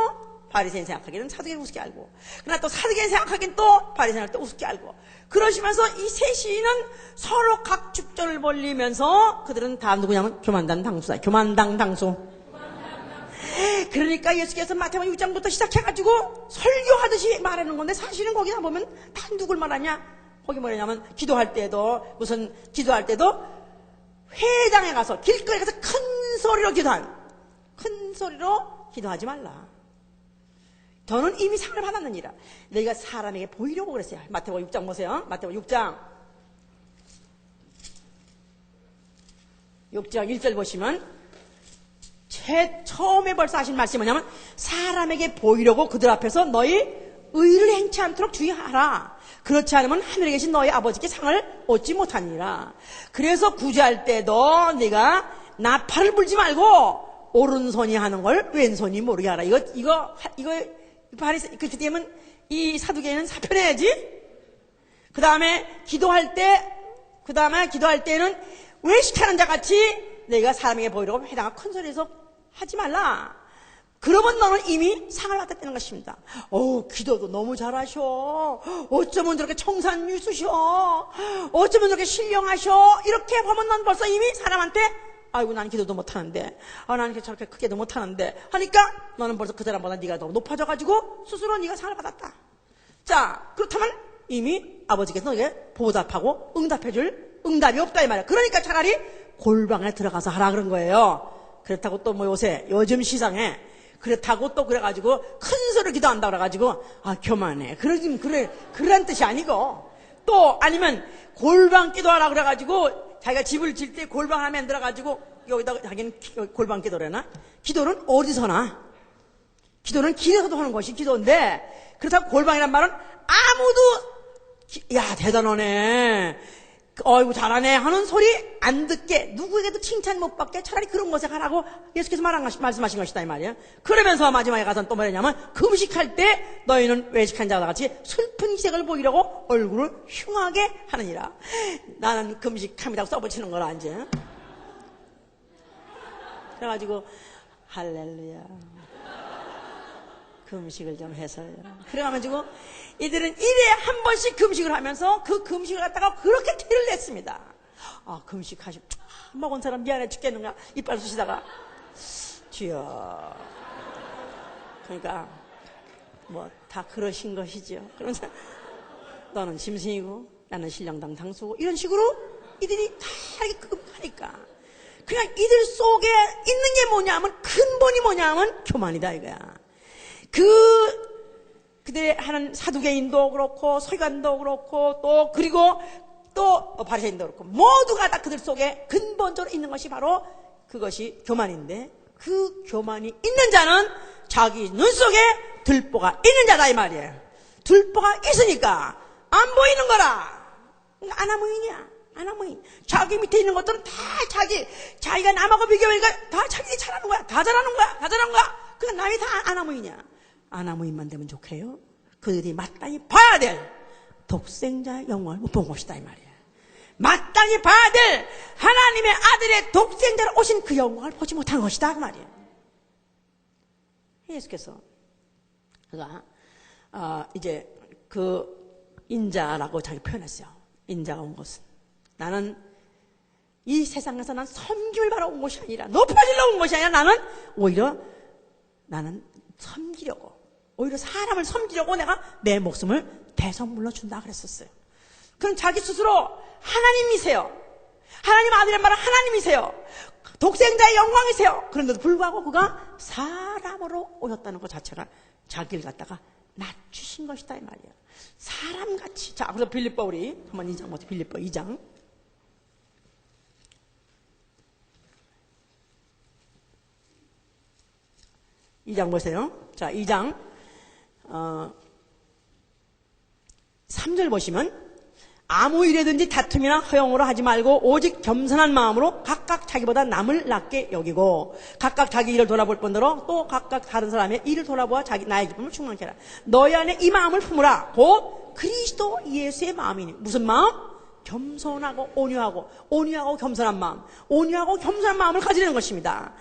바리새인 생각하기는 사두개인 우습게 알고 그러나 또 사두개인 생각하기는 또 바리새인을 또 우습게 알고 그러시면서 이 세 시인은 서로 각 축전을 벌리면서 그들은 다 누구냐면 교만당 당수다. 교만당 당수. 그러니까 예수께서 마태복음 6장부터 시작해가지고 설교하듯이 말하는 건데 사실은 거기다 보면 다 누굴 말하냐 거기 뭐냐면 기도할 때도 회당에 가서 길거리에 가서 큰 소리로 기도하지 말라. 너는 이미 상을 받았느니라. 너희가 사람에게 보이려고 그랬어요. 마태복음 6장 보세요. 마태복음 6장 1절 보시면 처음에 벌써 하신 말씀이 뭐냐면 사람에게 보이려고 그들 앞에서 너희 의를 행치 않도록 주의하라. 그렇지 않으면 하늘에 계신 너희 아버지께 상을 얻지 못하니라. 그래서 구제할 때도 네가 나팔을 불지 말고 오른손이 하는 걸 왼손이 모르게 하라. 이거 바리새 그때면 이 사두개는 사표내야지. 그 다음에 기도할 때는 외식하는 자 같이 내가 사람에게 보이려고 회당과 큰 소리에서 하지 말라. 그러면 너는 이미 상을 받았다는 것입니다. 기도도 너무 잘하셔. 어쩌면 저렇게 청산유수셔. 어쩌면 저렇게 신령하셔. 이렇게 하면 넌 벌써 이미 사람한테 아이고 난 기도도 못하는데, 난 저렇게 크게도 못하는데 하니까 너는 벌써 그 사람보다 네가 더 높아져가지고 스스로 네가 상을 받았다. 자, 그렇다면 이미 아버지께서 너에게 보답하고 응답해줄 응답이 없다 이 말이야. 그러니까 차라리 골방에 들어가서 하라 그런 거예요. 그렇다고 또 뭐 요즘 시장에 그렇다고 또 그래가지고 큰 소리로 기도한다 그래가지고 교만해. 그런 뜻이 아니고, 또 아니면 골방 기도하라 그래가지고 자기가 집을 질 때 골방 하나 만들어가지고 여기다가 자기는 골방 기도래나? 기도는 어디서나, 기도는 길에서도 하는 것이 기도인데, 그렇다고 골방이란 말은 아무도 야 대단하네, 어이구 잘하네 하는 소리 안 듣게, 누구에게도 칭찬 못 받게 차라리 그런 곳에 가라고 예수께서 말씀하신 것이다 이 말이야. 그러면서 마지막에 가서는 또 뭐냐면 금식할 때 너희는 외식한 자와 같이 슬픈 희색을 보이려고 얼굴을 흉하게 하느니라. 나는 금식함이라고 써붙이는 거라 이제. 그래가지고 할렐루야 금식을 좀 해서요. 그래가지고 이들은 일에 한 번씩 금식을 하면서 그 금식을 갖다가 그렇게 티를 냈습니다. 금식하시고 먹은 사람 미안해 죽겠는가 이빨 쑤시다가 주여. 그러니까 뭐 다 그러신 것이죠. 그러면서 너는 짐승이고 나는 신령당 당수고 이런 식으로 이들이 다 하니까 그냥 이들 속에 있는 게 뭐냐면, 근본이 뭐냐면 교만이다 이거야. 그들의 하는 사두개인도 그렇고 서기관도 그렇고 그리고 바리새인도 그렇고 모두가 다 그들 속에 근본적으로 있는 것이 바로 그것이 교만인데, 그 교만이 있는 자는 자기 눈 속에 들보가 있는 자다 이 말이에요. 들보가 있으니까 안 보이는 거라. 그러니까 아나무인. 자기 밑에 있는 것들은 다 자기가 남하고 비교하니까 다 자기들이 잘하는 거야. 다 잘하는 거야. 그러니까 남이 다 아나무인이야. 아나무인만 되면 좋게요. 그들이 마땅히 봐야 될 독생자의 영광을 못 본 것이다 이 말이야. 마땅히 봐야 될 하나님의 아들의 독생자로 오신 그 영광을 보지 못한 것이다 그 말이야. 예수께서 그가 이제 그 인자라고 자기 표현했어요. 인자가 온 것은, 나는 이 세상에서 난 섬김을 바라 온 것이 아니라, 높아지려고 온 것이 아니라 나는 섬기려고, 오히려 사람을 섬기려고 내가 내 목숨을 대선물로 준다 그랬었어요. 그럼 자기 스스로 하나님이세요. 하나님 아들의 말은 하나님이세요. 독생자의 영광이세요. 그런데도 불구하고 그가 사람으로 오셨다는 것 자체가 자기를 갖다가 낮추신 것이다 이 말이야. 사람같이. 자, 그래서 빌립보 우리 한번 2장 보세요. 빌립보 2장. 2장 보세요. 자, 2장 3절 보시면, 아무 일에든지 다툼이나 허용으로 하지 말고 오직 겸손한 마음으로 각각 자기보다 남을 낮게 여기고 각각 자기 일을 돌아볼 뿐더러 또 각각 다른 사람의 일을 돌아보아 나의 기쁨을 충만케 하라. 너희 안에 이 마음을 품으라. 곧 그리스도 예수의 마음이니. 무슨 마음? 겸손하고 온유하고 겸손한 마음. 온유하고 겸손한 마음을 가지려는 것입니다.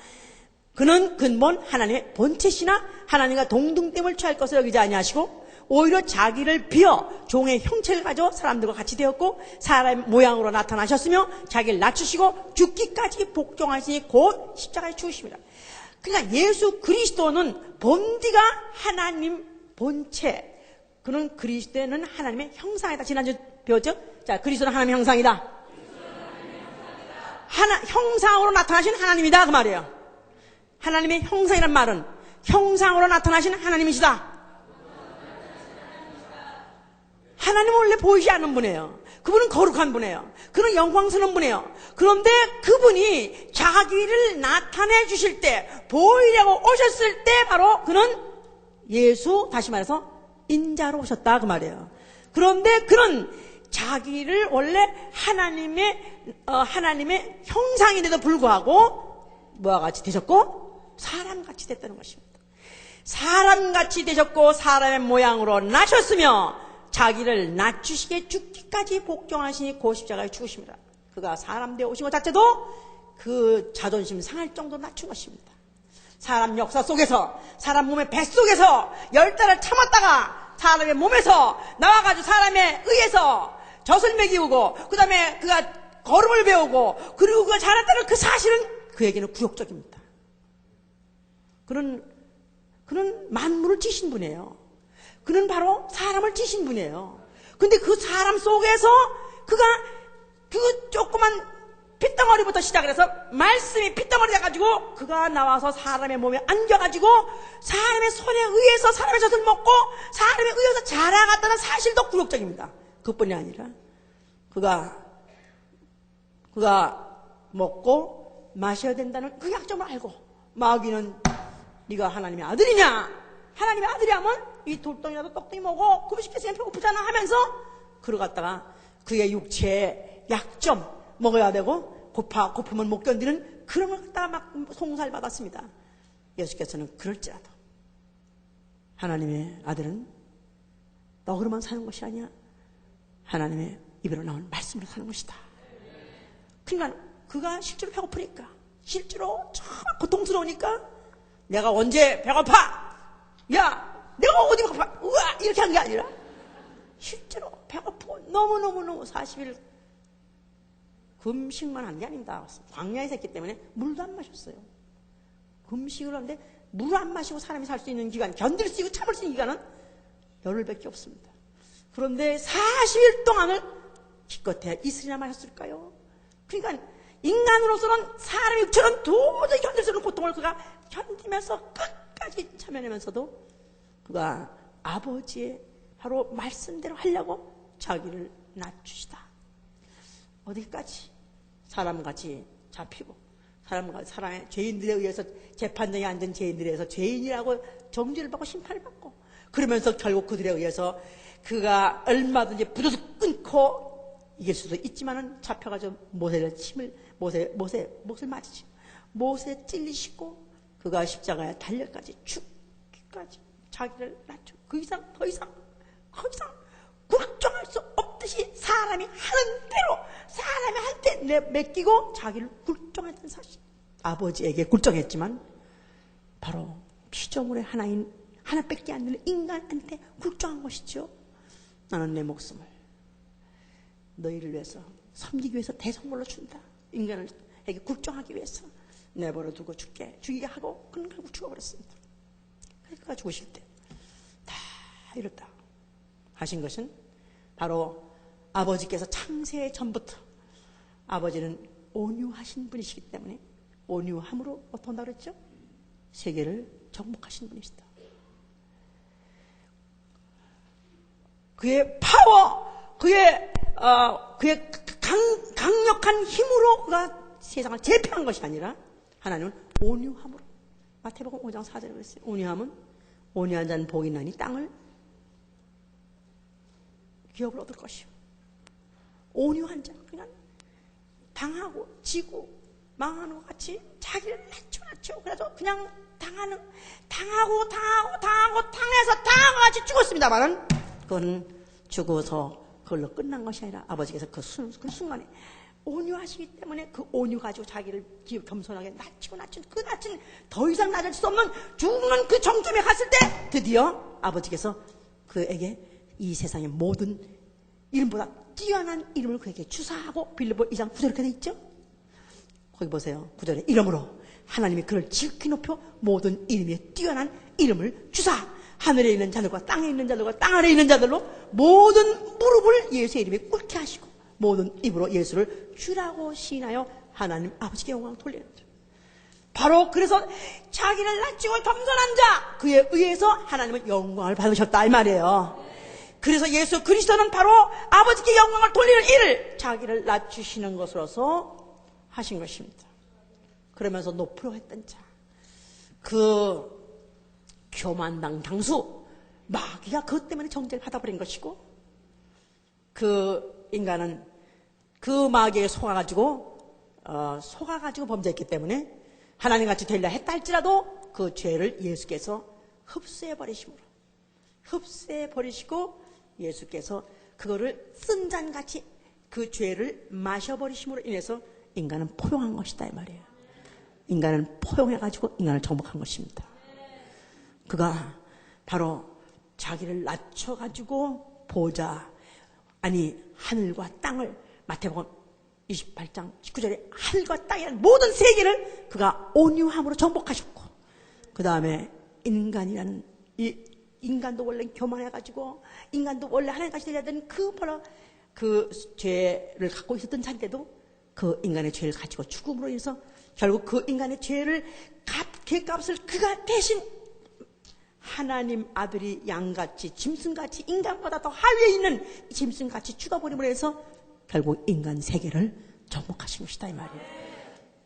그는 근본 하나님의 본체시나 하나님과 동등됨을 취할 것을 여기지 아니하시고 오히려 자기를 비어 종의 형체를 가져 사람들과 같이 되었고 사람 모양으로 나타나셨으며 자기를 낮추시고 죽기까지 복종하시니 곧 십자가에 죽으십니다. 그러니까 예수 그리스도는 본디가 하나님 본체, 그는 그리스도는 하나님의 형상이다. 지난주 배웠죠? 자, 그리스도는 하나님의 형상이다. 형상으로 나타나신 하나님이다 그 말이에요. 하나님의 형상이란 말은 형상으로 나타나신 하나님이시다. 하나님은 원래 보이지 않는 분이에요. 그분은 거룩한 분이에요. 그는 영광스러운 분이에요. 그런데 그분이 자기를 나타내 주실 때, 보이려고 오셨을 때 바로 그는 예수, 다시 말해서 인자로 오셨다 그 말이에요. 그런데 그는 자기를 원래 하나님의 형상인데도 불구하고 뭐와 같이 되셨고 사람같이 됐다는 것입니다. 사람같이 되셨고 사람의 모양으로 나셨으며 자기를 낮추시게 죽기까지 복종하시니 그 십자가에 죽으십니다. 그가 사람 되어 오신 것 자체도 그 자존심 상할 정도로 낮춘 것입니다. 사람 역사 속에서, 사람 몸의 뱃속에서 10달을 참았다가 사람의 몸에서 나와가지고 사람에 의해서 젖을 먹이우고 그 다음에 그가 걸음을 배우고 그리고 그가 자랐다는 그 사실은 그에게는 굴욕적입니다. 그는 만물을 지신 분이에요. 그는 바로 사람을 지신 분이에요. 근데 그 사람 속에서 그가 그 조그만 핏덩어리부터 시작을 해서 말씀이 핏덩어리 돼가지고 그가 나와서 사람의 몸에 안겨가지고 사람의 손에 의해서 사람의 젖을 먹고 사람에 의해서 자라갔다는 사실도 굴욕적입니다. 그뿐이 아니라 그가 먹고 마셔야 된다는 그 약점을 알고 마귀는 네가 하나님의 아들이냐? 하나님의 아들이라면 이 돌덩이라도 떡덩이 먹어 금식해서 배고프잖아 하면서 그러갔다가 그의 육체의 약점 먹어야 되고 고프면 못 견디는 그런 걸 갖다가 막 송살받았습니다. 예수께서는 그럴지라도 하나님의 아들은 너그러만 사는 것이 아니야. 하나님의 입으로 나온 말씀으로 사는 것이다. 그러니까 그가 실제로 배고프니까 실제로 정말 고통스러우니까 내가 언제 배고파? 야 내가 어디 배고파? 우와 이렇게 한 게 아니라 실제로 배고프고 너무너무 40일 금식만 한 게 아닙니다. 광야에서 했기 때문에 물도 안 마셨어요. 금식을 하는데 물을 안 마시고 사람이 살 수 있는 기간, 견딜 수 있고 참을 수 있는 기간은 열흘밖에 없습니다. 그런데 40일 동안을 기껏해야 이슬이나 마셨을까요? 그러니까 인간으로서는 사람의 육체는 도저히 견딜 수 없는 고통을 그가 견디면서 끝까지 참여하면서도 그가 아버지의 바로 말씀대로 하려고 자기를 낮추시다. 어디까지? 사람같이 잡히고 사람의 죄인들에 의해서 재판장에 앉은 죄인들에 의해서 죄인이라고 정죄를 받고 심판을 받고 그러면서 결국 그들에 의해서 그가 얼마든지 부도서 끊고 이길 수도 있지만은 잡혀가지고 못을 맞으시고 못에 찔리시고 그가 십자가에 달려까지 죽기까지 자기를 낮추고 더 이상 굴종할 수 없듯이 사람이 하는 대로 사람이 할 때 맡기고 자기를 굴종했던 사실. 아버지에게 굴종했지만 바로 피조물의 하나밖에 안 되는 인간한테 굴종한 것이죠. 나는 내 목숨을 너희를 위해서 섬기기 위해서 대성물로 준다. 인간에게 굴종하기 위해서 내버려 두고 죽이게 하고 그는 결국 죽어버렸습니다. 그가 죽으실 때 다 이렇다 하신 것은 바로 아버지께서 창세 전부터 아버지는 온유하신 분이시기 때문에 온유함으로 어떻게 한다고 그랬죠? 세계를 정복하신 분이시다. 그의 파워, 그의 강력한 힘으로 그가 세상을 제패한 것이 아니라 하나님은 온유함으로. 마태복음 5장 4절에 그랬어요. 온유함은 온유한 자는 복이 나니 땅을 기업을 얻을 것이요. 온유한 자, 그냥 당하고 지고 망하는 것 같이 자기를 낮춰 그래서 그냥 당하고 같이 죽었습니다만은 그건 죽어서 그걸로 끝난 것이 아니라 아버지께서 그 순간에 온유하시기 때문에 그 온유 가지고 자기를 겸손하게 낮추고 그 낮춘 더 이상 낮을 수 없는 죽는 그 정점에 갔을 때 드디어 아버지께서 그에게 이 세상의 모든 이름보다 뛰어난 이름을 그에게 주사하고 빌립보 2장 9절에 이렇게 돼 있죠? 거기 보세요. 9절에 이름으로 하나님이 그를 지극히 높여 모든 이름에 뛰어난 이름을 주사 하늘에 있는 자들과 땅에 있는 자들과 땅 아래에 있는 자들로 모든 무릎을 예수의 이름에 꿇게 하시고 모든 입으로 예수를 주라고 시인하여 하나님 아버지께 영광을 돌리는 자. 바로 그래서 자기를 낮추고 겸손한 자 그에 의해서 하나님은 영광을 받으셨다 이 말이에요. 그래서 예수 그리스도는 바로 아버지께 영광을 돌리는 일을 자기를 낮추시는 것으로서 하신 것입니다. 그러면서 높으려 했던 자, 그 교만당 당수 마귀가 그것 때문에 정죄를 받아버린 것이고, 그 인간은 그 마귀에 속아가지고 범죄했기 때문에 하나님같이 되려 했다 할지라도 그 죄를 예수께서 흡수해버리시고 예수께서 그거를 쓴잔같이 그 죄를 마셔버리심으로 인해서 인간은 포용한 것이다, 이 말이에요. 인간은 포용해가지고 인간을 정복한 것입니다. 그가 바로 자기를 낮춰가지고 하늘과 땅을, 마태복음 28장 19절에 하늘과 땅이라는 모든 세계를 그가 온유함으로 정복하셨고, 그 다음에 인간이라는 인간도 원래 교만해가지고 인간도 원래 하나님같이 되려야 되는 그 죄를 갖고 있었던 자인데도 그 인간의 죄를 가지고 죽음으로 인해서 결국 그 인간의 죄를 값을 그가 대신 하나님 아들이 양같이 짐승같이 인간보다 더 하위에 있는 짐승같이 죽어버림으로 해서 결국 인간 세계를 정복하신 것이다, 이 말이에요.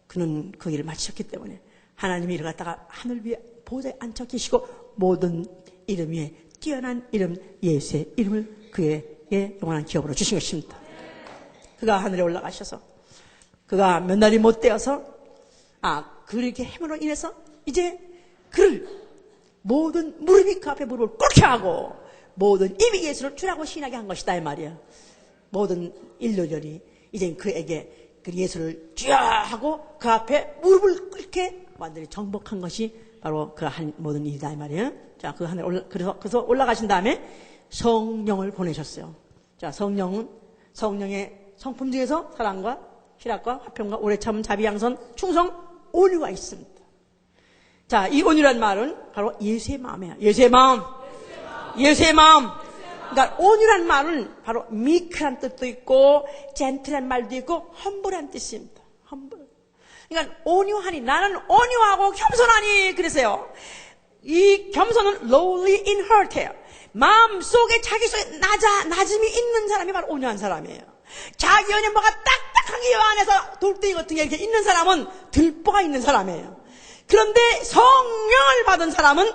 그는 그 일을 마치셨기 때문에 하나님이 이를 갖다가 하늘 위에 보좌에 앉혀 계시고 모든 이름 위에 뛰어난 이름 예수의 이름을 그의 영원한 기업으로 주신 것입니다. 그가 하늘에 올라가셔서 그가 몇 날이 못 되어서 그렇게 힘으로 인해서 이제 그를 모든 무릎이 그 앞에 무릎을 꿇게 하고 모든 입이 예수를 주라고 신하게 한 것이다, 이 말이야. 모든 인류들이 이제 그에게 그 예수를 주여 하고 그 앞에 무릎을 꿇게 완전히 정복한 것이 바로 그 모든 일이다, 이 말이에요. 자, 그 하늘에 그래서 올라가신 다음에 성령을 보내셨어요. 자, 성령의 성품 중에서 사랑과 희락과 화평과 오래 참음 자비 양선 충성 온유가 있습니다. 자, 이 온유란 말은 바로 예수의 마음이에요. 예수의 마음. 그러니까 온유란 말은 바로 meek란 뜻도 있고 gentle란 말도 있고 humble란 뜻입니다. humble. 그러니까 온유하니, 나는 온유하고 겸손하니. 그래서요, 이 겸손은 lowly in heart예요. 마음속에 자기 속에 낮음이 있는 사람이 바로 온유한 사람이에요. 자기 안에 뭐가 딱딱한 게 안에서 돌덩이 같은 게 이렇게 있는 사람은 들보가 있는 사람이에요. 그런데 성령을 받은 사람은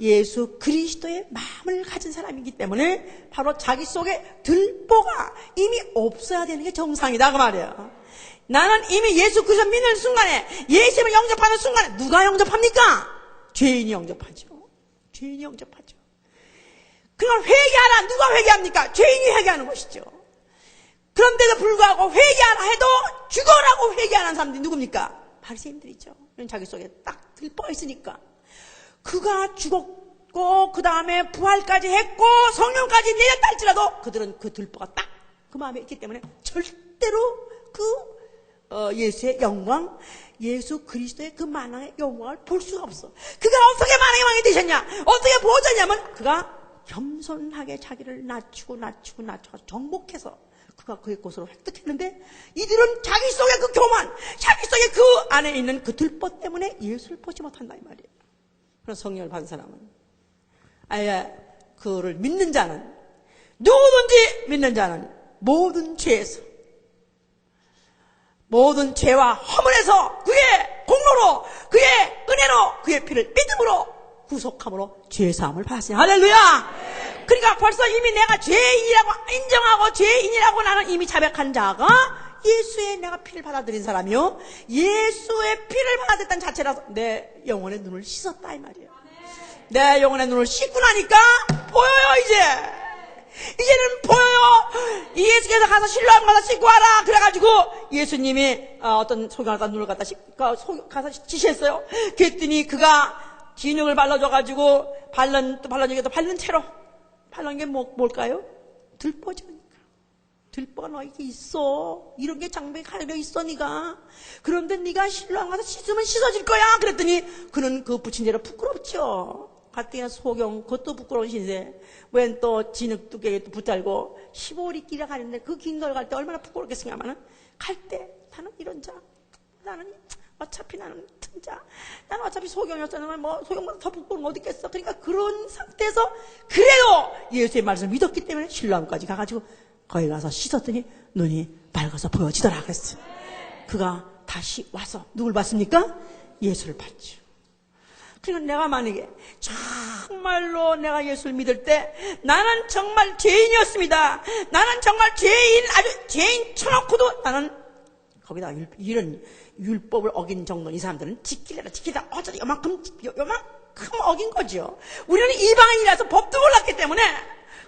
예수 그리스도의 마음을 가진 사람이기 때문에 바로 자기 속에 들보가 이미 없어야 되는 게 정상이다, 그 말이에요. 나는 이미 예수 그리스도 믿는 순간에, 예수를 영접하는 순간에 누가 영접합니까? 죄인이 영접하죠. 그걸 회개하라. 누가 회개합니까? 죄인이 회개하는 것이죠. 그런데도 불구하고 회개하라 해도 죽어라고 회개하는 사람들이 누굽니까? 바리새인들이죠. 자기 속에 딱 들보가 있으니까. 그가 죽었고 그 다음에 부활까지 했고 성령까지 내렸다 할지라도 그들은 그 들보가 딱 그 마음에 있기 때문에 절대로 예수의 영광, 예수 그리스도의 그 만왕의 영광을 볼 수가 없어. 그가 어떻게 만왕의 왕이 되셨냐? 어떻게 보았냐면 그가 겸손하게 자기를 낮추고 정복해서 그가 그의 곳으로 획득했는데, 이들은 자기 속에 그 교만, 자기 속에 그 안에 있는 그 들보 때문에 예수를 보지 못한다, 이 말이에요. 그래서 성령을 받은 사람은 아예 그를 믿는 자는, 누구든지 믿는 자는 모든 죄에서, 모든 죄와 허물에서 그의 공로로, 그의 은혜로, 그의 피를 믿음으로 구속함으로 죄사함을 받았어요. 할렐루야. 그러니까 벌써 이미 내가 죄인이라고 인정하고 죄인이라고 나는 이미 자백한 자가 예수의 내가 피를 받아들인 사람이요, 예수의 피를 받아들였다는 자체라서 내 영혼의 눈을 씻었다, 이 말이에요. 내 영혼의 눈을 씻고 나니까 보여요. 이제는 보여요. 예수께서 가서 실로암 가서 씻고 와라 그래가지고 예수님이 어떤 소경하다 눈을 갖다 가서 지시했어요. 그랬더니 그가 진흙을 발라줘가지고 바른 채로 바른 게 뭘까요? 들보죠. 들보가 너에게 있어. 이런 게 장벽에 가려 있어, 네가. 그런데 네가 실로암 가서 씻으면 씻어질 거야. 그랬더니 그는 그 붙인 대로 부끄럽죠. 가뜩이나 소경, 그것도 부끄러운 신세. 웬 또 진흙 뚜껑에 또 붙들고 15리 길에 가는데 그 긴 걸 갈 때 얼마나 부끄럽겠습니까만은, 갈 때 나는 이런 자, 나는 어차피 나는 진짜 나는 어차피 소경이었잖아. 뭐 소경보다 더 부끄러운 거 어디 있겠어. 그러니까 그런 상태에서 그래도 예수의 말씀을 믿었기 때문에 실로암까지 가가지고 거기 가서 씻었더니 눈이 밝아서 보여지더라 그랬어. 그가 다시 와서 누굴 봤습니까? 예수를 봤죠. 그러니까 내가 만약에 정말로 내가 예수를 믿을 때 나는 정말 죄인이었습니다. 나는 정말 죄인, 아주 죄인 쳐놓고도 나는 거기다 이런 율법을 어긴 정도는 이 사람들은 지키다 어쩌다 요만큼 어긴 거죠. 우리는 이방인이라서 법도 몰랐기 때문에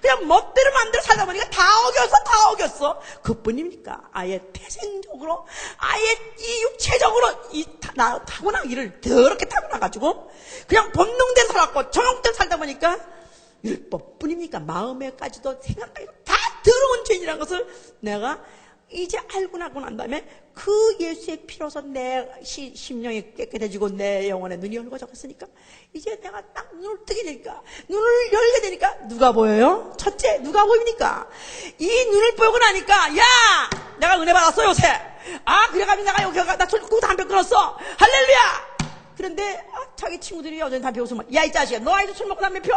그냥 멋대로 마음대로 살다 보니까 다 어겼어. 그뿐입니까? 아예 태생적으로, 아예 이 육체적으로 이 타고나기를 더럽게 타고나가지고 그냥 본능대로 살았고 정욕대로 살다 보니까 율법뿐입니까? 마음에까지도 생각까지도 다 더러운 죄인이라는 것을 내가 이제 알고 나고 난 다음에 그 예수의 피로서 내 심령이 깨끗해지고 내 영혼의 눈이 열어졌으니까 이제 내가 딱 눈을 뜨게 되니까, 눈을 열게 되니까 누가 보여요? 첫째, 누가 보입니까? 이 눈을 보고 나니까, 야! 내가 은혜 받았어, 요새. 그래가지고 내가 여기 나 꼭 담배 끊었어. 할렐루야! 그런데 자기 친구들이 여전히 담배 웃으면, 야, 이 자식아, 너 아직도 술 먹고 담배 피워?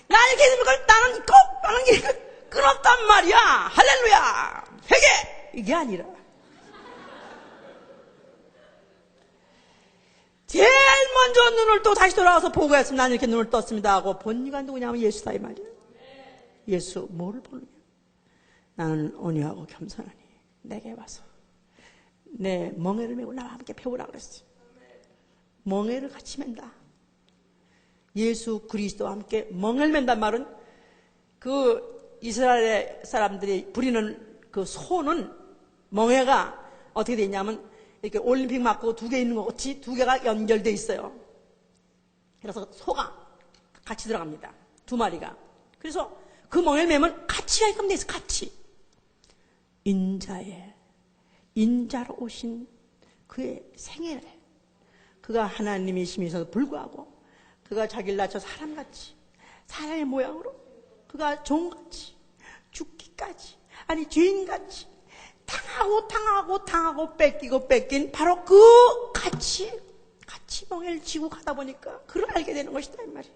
나 이렇게 되면 나는 이렇게 끊었단 말이야. 할렐루야! 회개! 이게 아니라 제일 먼저 눈을 또 다시 돌아가서 보고 했으면 나는 이렇게 눈을 떴습니다 하고 본 이가 누구냐면 예수다 이 말이야. 예수 뭐를 보느냐? 나는 온유하고 겸손하니 내게 와서 내 멍에를 메고 나와 함께 배우라 그랬어요. 멍에를 같이 맨다. 예수 그리스도와 함께 멍에를 맨단 말은 그 이스라엘 사람들이 부리는 그 소는 멍에가 어떻게 돼 있냐면 이렇게 올림픽 마크 2개 있는 것 같이 2개가 연결돼 있어요. 그래서 소가 같이 들어갑니다. 2마리가. 그래서 그 멍에를 매면 같이 가게끔 돼 있어. 같이. 인자로 오신 그의 생애를 그가 하나님이심에서도 불구하고 그가 자기를 낮춰 사람같이 사람의 모양으로 그가 종같이 죽기까지 아니 죄인같이 당하고 뺏긴 바로 그 같이 멍에를 지고 가다 보니까 그를 알게 되는 것이다 이 말이에요.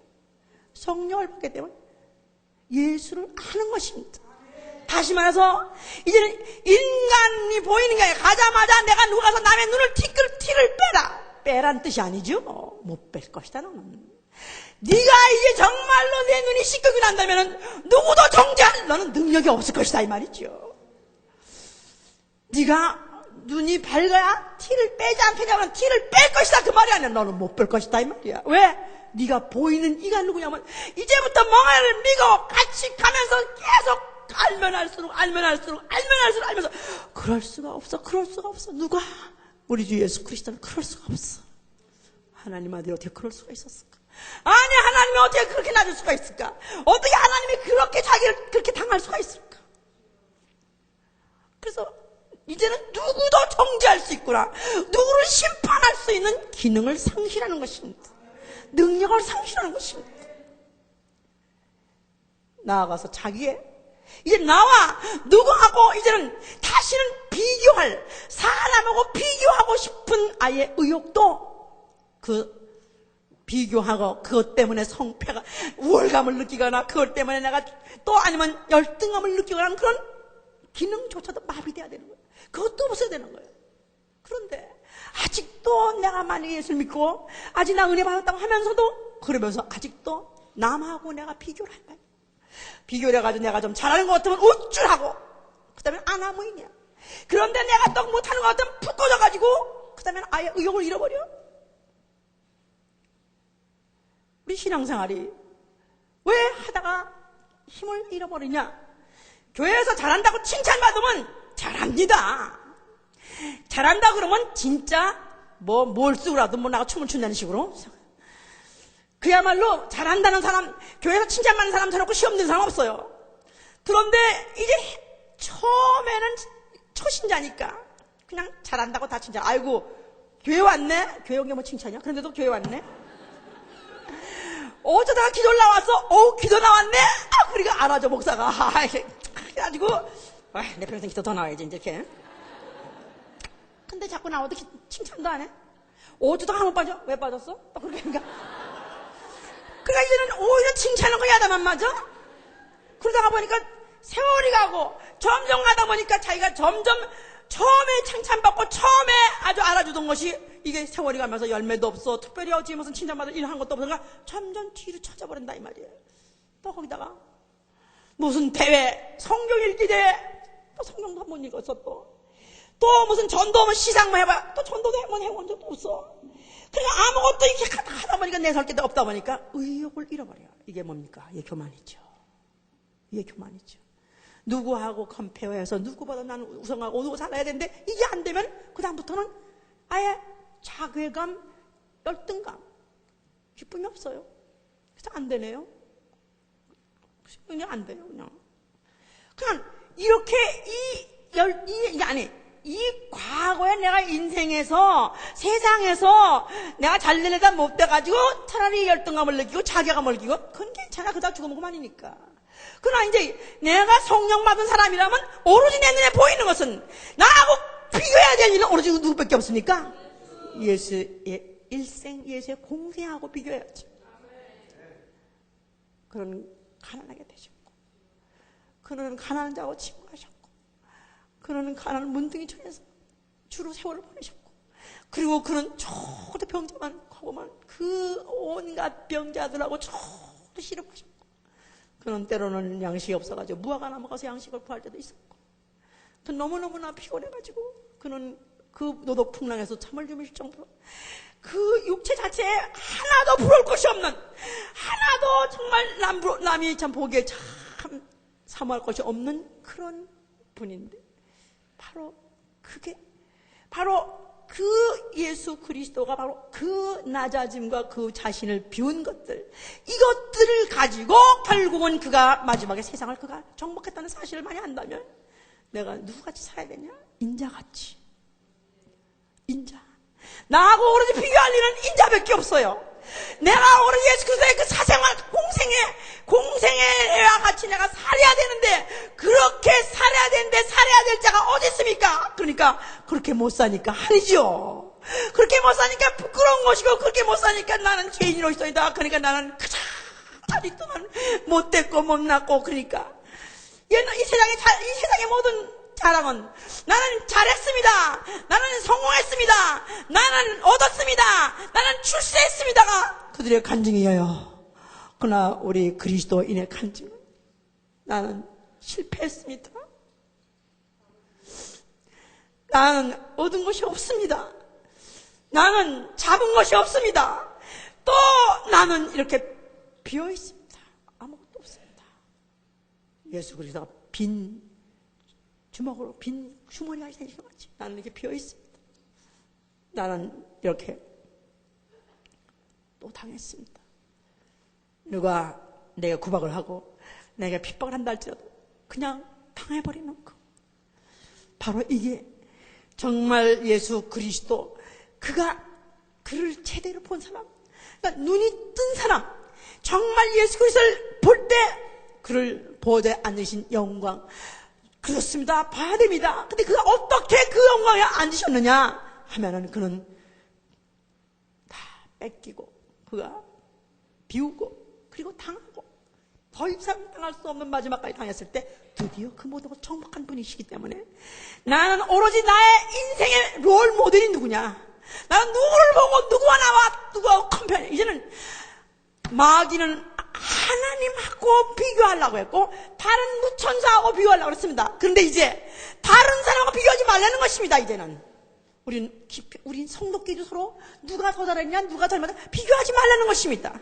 성령을 받게 되면 예수를 아는 것입니다. 다시 말해서 이제는 인간이 보이는 게 아니라 가자마자 내가 누가 가서 남의 눈을 티를 빼란 뜻이 아니죠. 못 뺄 것이다 너는. 네가 이제 정말로 내 눈이 시끄럽게 난다면 누구도 정죄할 너는 능력이 없을 것이다 이 말이죠. 네가 눈이 밝아야 티를 빼지 않겠냐면 티를 뺄 것이다 그 말이 아니야. 너는 못 뺄 것이다 이 말이야. 왜? 네가 보이는 이가 누구냐면 이제부터 멍에를 미고 같이 가면서 계속 알면 알면서 그럴 수가 없어. 누가? 우리 주 예수 그리스도는 그럴 수가 없어. 하나님 아들이 어떻게 그럴 수가 있었을까? 아니 하나님이 어떻게 그렇게 낮을 수가 있을까? 어떻게 하나님이 그렇게 자기를 그렇게 당할 수가 있을까? 그래서 이제는 누구도 정죄할 수 있구나. 누구를 심판할 수 있는 기능을 상실하는 것입니다. 능력을 상실하는 것입니다. 나아가서 자기의 이제 나와 누구하고 이제는 다시는 사람하고 비교하고 싶은 아예 의욕도 비교하고 그것 때문에 성패가 우월감을 느끼거나 그것 때문에 내가 또 아니면 열등감을 느끼거나 하는 그런 기능조차도 마비돼야 되는 거예요. 그것도 없어야 되는 거예요. 그런데 아직도 내가 만약에 예수를 믿고 아직 나 은혜 받았다고 하면서도 그러면서 아직도 남하고 내가 비교를 한다. 비교를 해가지고 내가 좀 잘하는 것 같으면 우쭐하고 그 다음에 안 하면 있냐. 그런데 내가 또 못하는 것 같으면 푹 꺼져가지고 그 다음에 아예 의욕을 잃어버려. 우리 신앙생활이 왜 하다가 힘을 잃어버리냐. 교회에서 잘한다고 칭찬받으면 잘합니다. 잘한다 그러면 진짜 뭘 쓰고라도 나가 춤을 춘다는 식으로 그야말로 잘한다는 사람, 교회에서 칭찬받는 사람 쳐놓고 시험 든 사람 없어요. 그런데 이제 처음에는 초신자니까 그냥 잘한다고 다 칭찬. 아이고 교회 왔네? 교회 온 게 뭐 칭찬이야? 그런데도 교회 왔네? 어쩌다가 기도 나왔어? 기도 나왔네? 그러니까 알아줘 목사가. 그래가지고 내 평생 기도 더 나와야지 이렇게. 근데 자꾸 나와도 칭찬도 안 해. 옷도 한 번 빠져? 왜 빠졌어? 또 그렇게 하니까. 그러니까 이제는 오히려 칭찬하는 거 야단만 맞아? 그러다가 보니까 세월이 가고 점점 가다 보니까 자기가 점점 처음에 칭찬받고 처음에 아주 알아주던 것이 이게 세월이 가면서 열매도 없어. 특별히 어찌 무슨 칭찬받을 일 한 것도 없으니까 점점 뒤로 쳐져버린다 이 말이에요. 또 거기다가 무슨 대회, 성경 읽기 대회, 또 성경도 한 번 읽었어 또 무슨 전도 시상만 해봐. 또 전도도 한 번 해본 적도 없어. 그러니까 아무것도 이렇게 하다 보니까 내설 게 없다 보니까 의욕을 잃어버려. 이게 뭡니까? 이게 교만이죠. 이게 교만이죠. 누구하고 컴페어해서 누구보다 나는 우승하고 누구 살아야 되는데 이게 안 되면 그 다음부터는 아예 자괴감, 열등감, 기쁨이 없어요. 그래서 안 되네요. 그냥 안 돼요. 그냥 이렇게 이 과거에 내가 인생에서 세상에서 내가 잘 되려다 못 돼가지고 차라리 열등감을 느끼고 자괴감을 느끼고 그건 괜찮아. 그다 죽으면 그만이니까. 그러나 이제 내가 성령 받은 사람이라면 오로지 내 눈에 보이는 것은 나하고 비교해야 될 일은 오로지 누구밖에 없습니까? 예수의 일생, 예수의 공생하고 비교해야지. 그런 가난하게 되셨고, 그는 가난한 자하고 친구하셨고, 그는 가난한 문둥이촌에서 주로 세월을 보내셨고, 그리고 그는 저도 병자만 하고만 그 온갖 병자들하고 저도 씨름하셨고, 그는 때로는 양식이 없어가지고 무화과 나무 가서 양식을 구할 때도 있었고, 또 너무너무나 피곤해가지고 그는 그 노독풍랑에서 참을 주무실 정도로 그 육체 자체에 하나도 부러울 것이 없는, 하나도 정말 남이 참 보기에 참 사모할 것이 없는 그런 분인데, 바로 그 예수 그리스도가 바로 그 낮아짐과 그 자신을 비운 것들, 이것들을 가지고 결국은 그가 마지막에 세상을 그가 정복했다는 사실을 많이 안다면 내가 누구같이 살아야 되냐? 인자같이. 인자. 나하고 오로지 비교할 일은 인자밖에 없어요. 내가 오로지 예수 그리스도의 그 사생활 공생애와 같이 내가 살아야 되는데, 그렇게 살아야 되는데 살아야 될 자가 어디 있습니까? 그러니까 그렇게 못 사니까 하리죠. 그렇게 못 사니까 부끄러운 것이고, 그렇게 못 사니까 나는 죄인으로서이다. 그러니까 나는 그저 아직도 난 못됐고 못났고, 그러니까 이 세상의 모든 자랑은 나는 잘했습니다, 나는 성공했습니다, 나는 얻었습니다, 나는 출세했습니다가 그들의 간증이에요. 그러나 우리 그리스도인의 간증은 나는 실패했습니다, 나는 얻은 것이 없습니다, 나는 잡은 것이 없습니다, 또 나는 이렇게 비어 있습니다. 아무것도 없습니다. 예수 그리스도가 빈 주먹으로 빈 주머니가 생긴 것 같이 나는 이렇게 비어 있습니다. 나는 이렇게 또 당했습니다. 누가 내가 구박을 하고 내가 핍박을 한다 할지라도 그냥 당해버리는 거. 바로 이게 정말 예수 그리스도, 그를 제대로 본 사람, 그러니까 눈이 뜬 사람, 정말 예수 그리스도를 볼 때 그를 보호자에 앉으신 영광, 그렇습니다, 봐야 됩니다. 근데 그가 어떻게 그 영광에 앉으셨느냐 하면은 그는 다 뺏기고, 그가 비우고, 그리고 당하고, 더 이상 당할 수 없는 마지막까지 당했을 때 드디어 그 모든 것을 정복한 분이시기 때문에 나는 오로지 나의 인생의 롤 모델이 누구냐, 나는 누구를 보고 누구와 나와 누구하고 컴페어. 이제는 마귀는 하나님하고 비교하려고 했고 다른 무천사하고 비교하려고 했습니다. 그런데 이제 다른 사람하고 비교하지 말라는 것입니다. 이제는 우린 성도끼리 서로 누가 더 잘했냐, 누가 더 잘했냐 비교하지 말라는 것입니다.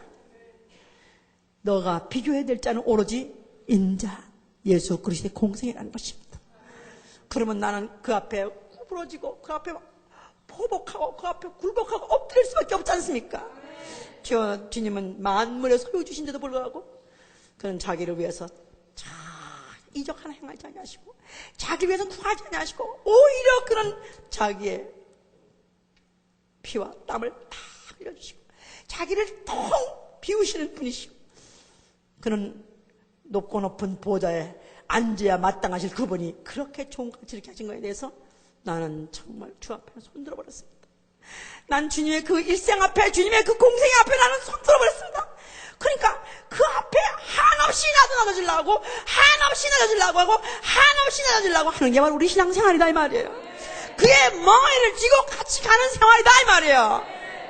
너가 비교해야 될 자는 오로지 인자 예수 그리스도의 공생이라는 것입니다. 그러면 나는 그 앞에 구부러지고 그 앞에 포복하고 그 앞에 굴복하고 엎드릴 수밖에 없지 않습니까? 주님은 만물의 소유 주신데도 불구하고 그는 자기를 위해서 이적 하나 행하지 아니하시고 자기 위해서 구하지 아니하시고 오히려 그는 자기의 피와 땀을 다 흘려주시고 자기를 통 비우시는 분이시고, 그는 높고 높은 보좌에 앉아야 마땅하실 그분이 그렇게 좋은 가치를 이렇게 하신 거에 대해서 나는 정말 주 앞에 손들어 버렸습니다. 난 주님의 그 일생 앞에, 주님의 그 공생의 앞에 나는 손 들어버렸습니다. 그러니까 그 앞에 한없이 낮아지려고, 한없이 낮아지려고 하고, 한없이 낮아지려고 하는 게 바로 우리 신앙생활이다 이 말이에요. 그의 멍에를 쥐고 같이 가는 생활이다 이 말이에요.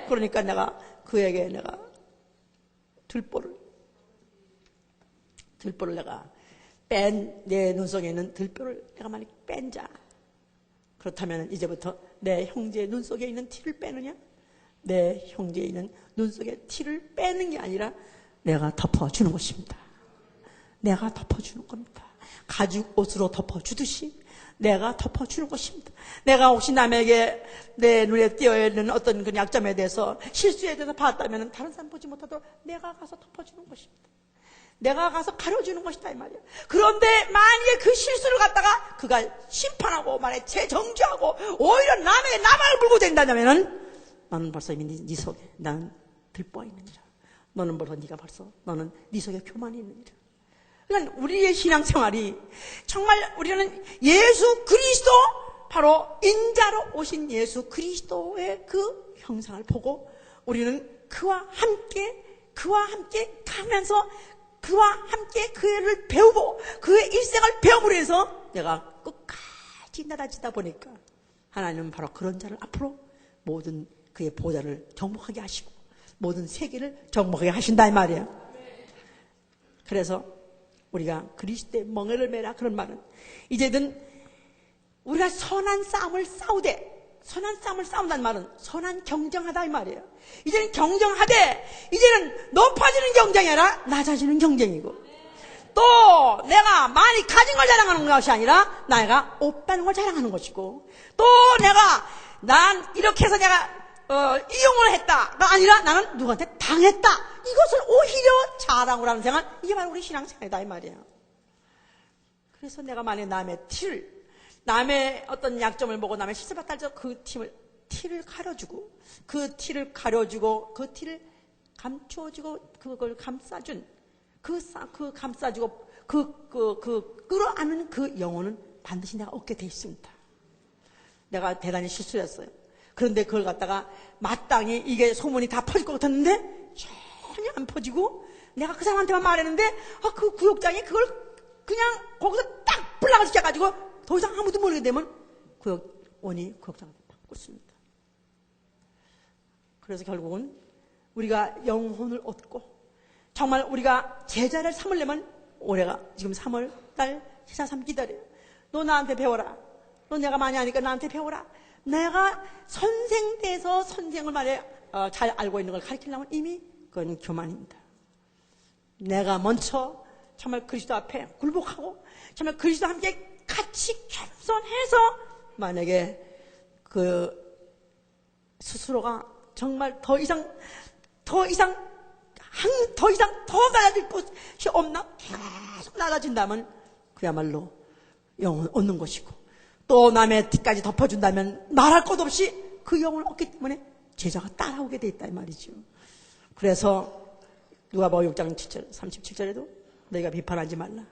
그러니까 내가 그에게 내가 들보를 내가 내 눈 속에 있는 들보를 내가 만약 뺀자. 그렇다면 이제부터 내 형제의 눈 속에 있는 티를 빼느냐? 내 형제에 있는 눈 속에 티를 빼는 게 아니라 내가 덮어주는 것입니다. 내가 덮어주는 겁니다. 가죽 옷으로 덮어주듯이 내가 덮어주는 것입니다. 내가 혹시 남에게 내 눈에 띄어있는 어떤 그 약점에 대해서 실수에 대해서 봤다면 다른 사람 보지 못하도록 내가 가서 덮어주는 것입니다. 내가 가서 가려주는 것이다 이 말이야. 그런데 만약에 그 실수를 갖다가 그가 심판하고 만약에 재정죄하고 오히려 남에게 나발을 물고 된다면은 너는 벌써 이미 네 속에 나는 들보가 있느니라. 너는 너는 네 속에 교만이 있느니라. 그러니까 우리의 신앙생활이 정말 우리는 예수 그리스도 바로 인자로 오신 예수 그리스도의 그 형상을 보고 우리는 그와 함께 가면서 그와 함께 그를 배우고 그의 일생을 배움으로 해서 내가 끝까지 나아지다 보니까 하나님은 바로 그런 자를 앞으로 모든 그의 보좌를 정복하게 하시고 모든 세계를 정복하게 하신다 이 말이에요. 그래서 우리가 그리스도의 멍에를 매라 그런 말은 이제는 우리가 선한 싸움을 싸운다는 말은 선한 경쟁하다 이 말이에요. 이제는 경쟁하되 이제는 높아지는 경쟁이 아니라 낮아지는 경쟁이고 또 내가 많이 가진 걸 자랑하는 것이 아니라 내가 없다는 걸 자랑하는 것이고 또 난 이렇게 해서 내가 이용을 했다가 아니라 나는 누구한테 당했다 이것을 오히려 자랑을 하는 생활 이게 바로 우리 신앙생활이다 이 말이에요. 그래서 내가 만약에 남의 어떤 약점을 보고 남의 실수를 봤다 해서 그 티를 가려주고 그 티를 감춰주고 그걸 감싸준 감싸주고 끌어안는 그 영혼은 반드시 내가 얻게 돼 있습니다. 내가 대단히 실수했어요. 그런데 그걸 갖다가 마땅히 이게 소문이 다 퍼질 것 같았는데 전혀 안 퍼지고 내가 그 사람한테만 말했는데 그 구역장이 그걸 그냥 거기서 딱 불나가 시켜가지고 더 이상 아무도 모르게 되면 구역장을 바꿨습니다. 그래서 결국은 우리가 영혼을 얻고 정말 우리가 제자를 삼으려면 올해가 지금 3월달 제자 삼 기다려요. 너 나한테 배워라. 너 내가 많이 하니까 나한테 배워라. 내가 선생 돼서 선생을 잘 알고 있는 걸 가르치려면 이미 그건 교만입니다. 내가 먼저 정말 그리스도 앞에 굴복하고 정말 그리스도 함께 같이 겸손해서 만약에 그 스스로가 정말 더 이상 더 낮아질 곳이 없나 계속 낮아진다면 그야말로 영혼을 얻는 것이고 또 남의 뒤까지 덮어준다면 말할 것 없이 그 영혼을 얻기 때문에 제자가 따라오게 돼 있다 이 말이죠. 그래서 누가복음 6장 37절에도 너희가 비판하지 말라.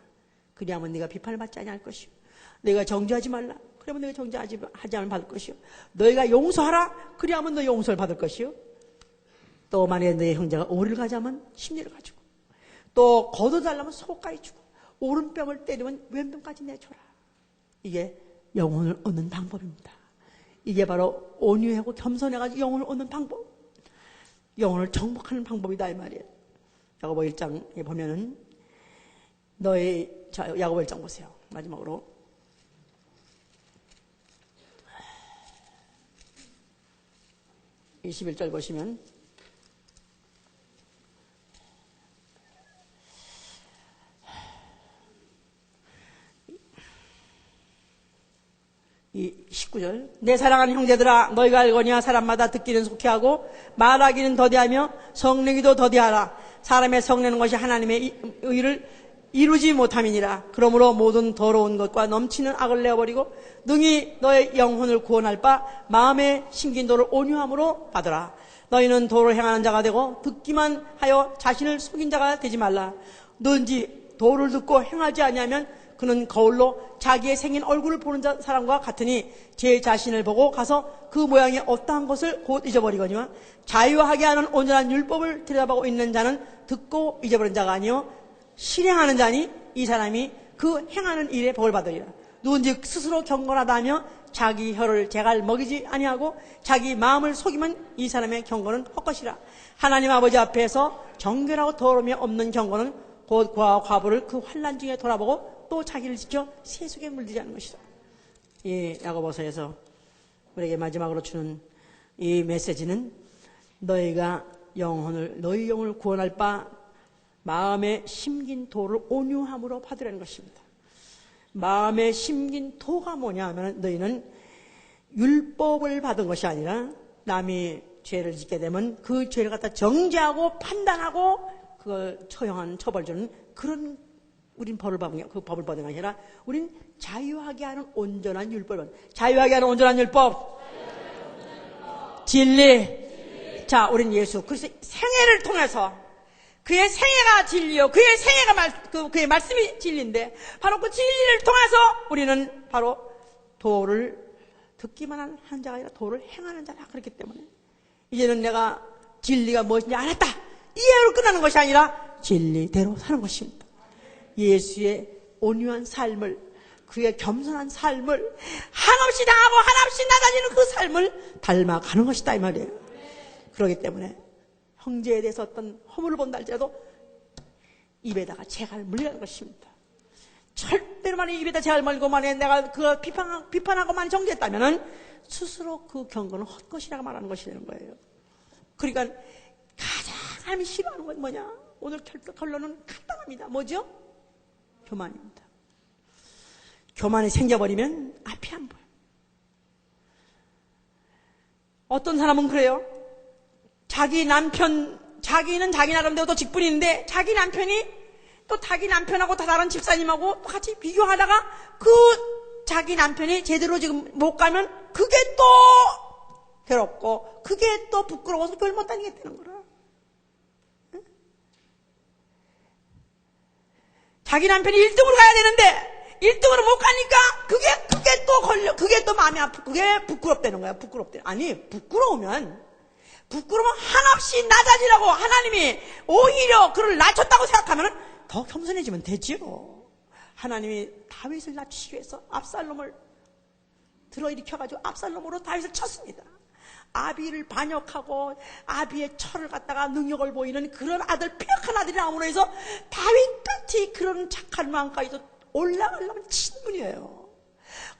그리하면 네가 비판을 받지 아니할 것이요. 너희가 정죄하지 말라. 그러면 너희가 정죄하지 않으면 받을 것이요. 너희가 용서하라. 그리하면 너 용서를 받을 것이요. 또 만약에 너희 형제가 오리를 가자면 심리를 가지고 또 걷어달라면 속까지 주고 오른뺨을 때리면 왼뺨까지 내줘라. 이게 영혼을 얻는 방법입니다. 이게 바로 온유하고 겸손해가지고 영혼을 얻는 방법, 영혼을 정복하는 방법이다 이 말이에요. 야고보 1장에 보면은 야고보 1장 보세요. 마지막으로 21절 보시면 이 19절 내 사랑하는 형제들아 너희가 알거니와 사람마다 듣기는 속히 하고 말하기는 더디하며 성내기도 더디하라. 사람의 성내는 것이 하나님의 의를 이루지 못함이니라. 그러므로 모든 더러운 것과 넘치는 악을 내어버리고 능히 너의 영혼을 구원할 바 마음에 심긴 도를 온유함으로 받으라. 너희는 도를 행하는 자가 되고 듣기만 하여 자신을 속인 자가 되지 말라. 너인지 도를 듣고 행하지 아니하면 그는 거울로 자기의 생긴 얼굴을 보는 사람과 같으니 제 자신을 보고 가서 그 모양이 어떠한 것을 곧 잊어버리거니와 자유하게 하는 온전한 율법을 들여다보고 있는 자는 듣고 잊어버린 자가 아니요 실행하는 자니 이 사람이 그 행하는 일에 복을 받으리라. 누군지 스스로 경건하다며 자기 혀를 제갈 먹이지 아니하고 자기 마음을 속이면 이 사람의 경건은 헛것이라. 하나님 아버지 앞에서 정결하고 더러움이 없는 경건은 곧 그와 과부를 그 환난 중에 돌아보고 또 자기를 지켜 세속에 물들지 않는 것이다. 이 야고보서에서 우리에게 마지막으로 주는 이 메시지는 너희가 너희 영혼을 구원할 바 마음에 심긴 도를 온유함으로 받으라는 것입니다. 마음에 심긴 도가 뭐냐 하면 너희는 율법을 받은 것이 아니라 남이 죄를 짓게 되면 그 죄를 갖다 정죄하고 판단하고 그걸 처형하는 처벌 주는 그런 우린 법을 받은 그 법을 받은 게 아니라 우린 자유하게 하는 온전한 율법을 자유하게 하는 온전한 율법 진리. 자, 우린 예수 그래서 생애를 통해서 그의 생애가 진리요 그의 생애가 그의 말씀이 진리인데 바로 그 진리를 통해서 우리는 바로 도를 듣기만 한 자가 아니라 도를 행하는 자라. 그렇기 때문에 이제는 내가 진리가 무엇인지 알았다 이해로 끝나는 것이 아니라 진리대로 사는 것입니다. 예수의 온유한 삶을 그의 겸손한 삶을 한없이 당하고 한없이 낮아지는 그 삶을 닮아가는 것이다 이 말이에요. 그렇기 때문에 형제에 대해서 어떤 허물을 본다 할지라도 입에다가 재갈 물리라는 것입니다. 절대로 만약 입에다 재갈 물고 만약 내가 그걸 비판하고만 정죄했다면은 스스로 그 경건은 헛것이라고 말하는 것이 되는 거예요. 그러니까 가장 하나님이 싫어하는 건 뭐냐? 오늘 결론은 간단합니다. 뭐죠? 교만입니다. 교만이 생겨버리면 앞이 안 보여요. 어떤 사람은 그래요. 자기는 자기 나름대로 또 직분인데 자기 남편이 또 자기 남편하고 다 다른 집사님하고 같이 비교하다가 그 자기 남편이 제대로 지금 못 가면 그게 또 괴롭고 그게 또 부끄러워서 교회를 못 다니겠다는 거라. 응? 자기 남편이 1등으로 가야 되는데 1등으로 못 가니까 그게 또 마음이 아프고 그게 부끄럽다는 거야. 아니 부끄러우면 한없이 낮아지라고 하나님이 오히려 그를 낮췄다고 생각하면 더 겸손해지면 되지요. 하나님이 다윗을 낮추시기 위해서 압살롬을 들어일으켜가지고 압살롬으로 다윗을 쳤습니다. 아비를 반역하고 아비의 철을 갖다가 능력을 보이는 그런 아들, 폐역한 아들이 나옴으로 해서 다윗같이 그런 착한 마음까지도 올라가려면 친분이에요.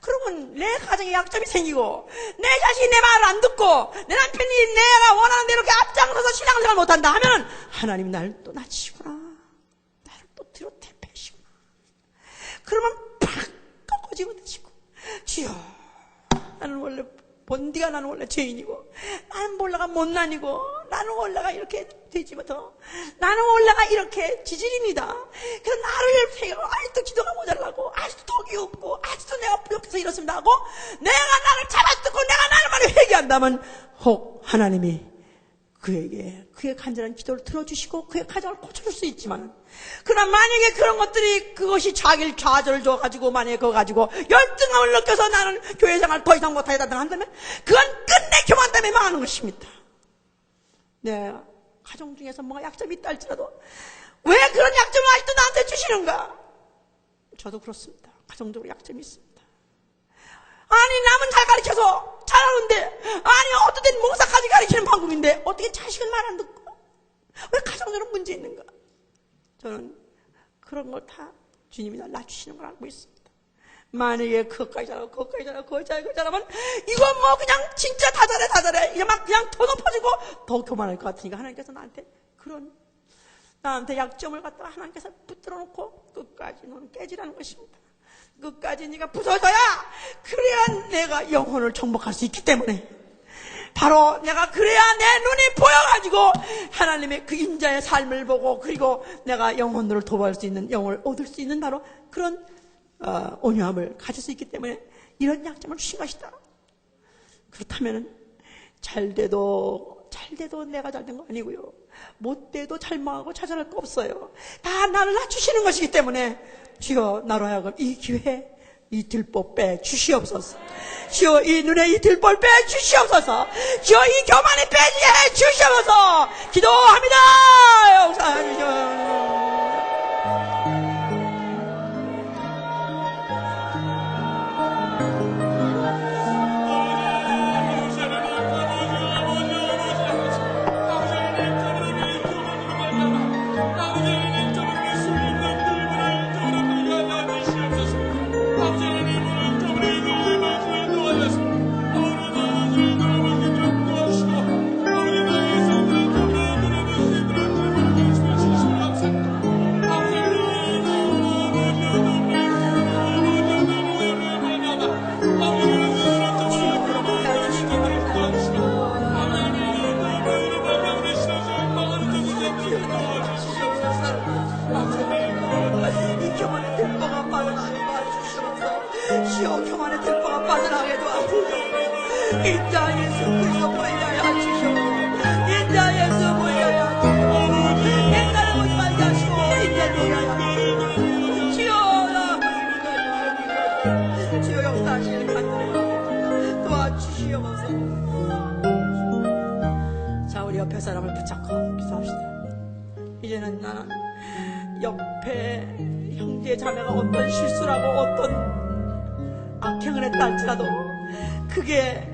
그러면 내 가정에 약점이 생기고 내 자식이 내 말을 안 듣고 내 남편이 내가 원하는 대로 이렇게 앞장서서 신앙생활 못한다 하면 하나님이 나를 또 낮추시구나, 나를 또 뒤로 대패시구나. 그러면 팍 꺾어지고 되시고, 주여 나는 원래 본디가 나는 원래 죄인이고 나는 몰라가 못난이고 나는 원래가 이렇게 되지 못하고 나는 원래가 이렇게 지질입니다. 그래서 나를 생각하고 아직도 기도가 모자라고 아직도 덕이 없고 아직도 내가 부족해서 이렇습니다 하고 내가 나를 잡아뜯고 내가 나를 회개한다면 혹 하나님이 그의 간절한 기도를 들어주시고 그의 가정을 고쳐줄 수 있지만, 그러나 만약에 그런 것들이 그것이 자기를 좌절을 줘가지고 만약에 그거 가지고 열등함을 느껴서 나는 교회생활 더 이상 못하겠다 한다면 그건 끝내 교만 때문에 망하는 것입니다. 내 가정 중에서 뭔가 약점이 있다 할지라도 왜 그런 약점을 아직도 나한테 주시는가? 저도 그렇습니다. 가정적으로 약점이 있습니다. 아니 남은 잘 가르쳐서 잘하는데, 아니 어떤 때는 몽사까지 가르치는 방법인데 어떻게 자식은 말 안 듣고 왜 가정적으로 문제 있는가? 저는 그런 걸 다 주님이 날 낮추시는 걸 알고 있습니다. 만약에 그것까지 잘하면 이건 뭐 그냥 진짜 다 잘해 이제 막 그냥 더 높아지고 더 교만할 것 같으니까 하나님께서 나한테 약점을 갖다가 하나님께서 붙들어 놓고 끝까지 너는 깨지라는 것입니다. 끝까지 네가 부서져야 그래야 내가 영혼을 정복할 수 있기 때문에, 바로 내가 그래야 내 눈이 보여가지고 하나님의 그 인자의 삶을 보고 그리고 내가 영혼들을 도와할 수 있는, 영혼을 얻을 수 있는 바로 그런 온유함을 가질 수 있기 때문에 이런 약점을 주신 것이다. 그렇다면 잘 돼도 잘 돼도 내가 잘 된 거 아니고요. 못 돼도 절망하고 좌절할 거 없어요. 다 나를 낮추시는 것이기 때문에 주여 나로 하여금 이 기회, 이 들보 빼 주시옵소서. 주여 이 눈에 이 들보 빼 주시옵소서. 주여 이 교만이 빼게 주시옵소서. 기도합니다. 용서해 주시옵소서. 인자 예수 그리스도 보이하여 주시오. 인자 예수 보이하여 주시오. 인자를 보지 말게 하시고 인자를 보이하여 주시오. 주여 역사하시길 간절히 도와주시옵소서. 자, 우리 옆에 사람을 붙잡고 기도합시다. 이제는 나는 옆에 형제 자매가 어떤 실수라고 어떤 악행을 했다 할지라도 그게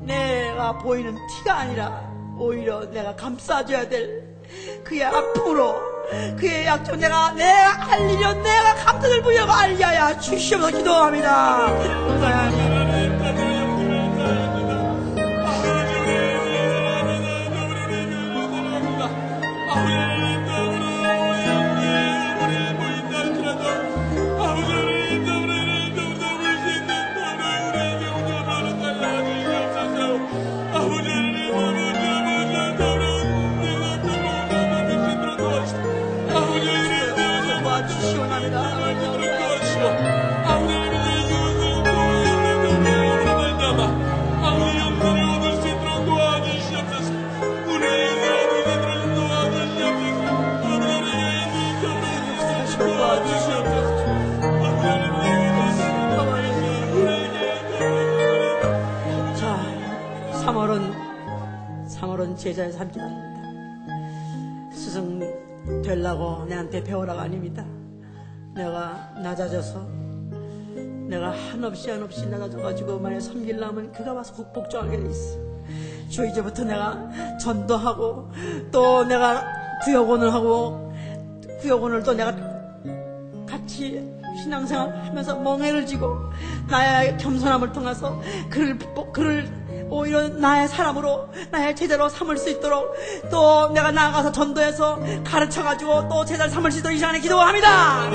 내가 보이는 티가 아니라 오히려 내가 감싸줘야 될 그의 아픔으로 그의 약점 내가 알리려 내가 감사를 부여하고 알려야 주시옵소서. 기도합니다. 자, 3월은 제자의 삶이 아닙니다. 스승 되려고 내한테 배우라가 아닙니다. 내가 낮아져서 내가 한없이 낮아져가지고 만약 섬기려면 그가 와서 복종하게 돼 있어. 주 이제부터 내가 전도하고 또 내가 구역원을 하고 구역원을 또 내가 같이 신앙생활 하면서 멍에를 지고 나의 겸손함을 통해서 그를 오히려 나의 사람으로 나의 제자로 삼을 수 있도록 또 내가 나아가서 전도해서 가르쳐가지고 또 제자를 삼을 수 있도록 이 시간에 기도합니다.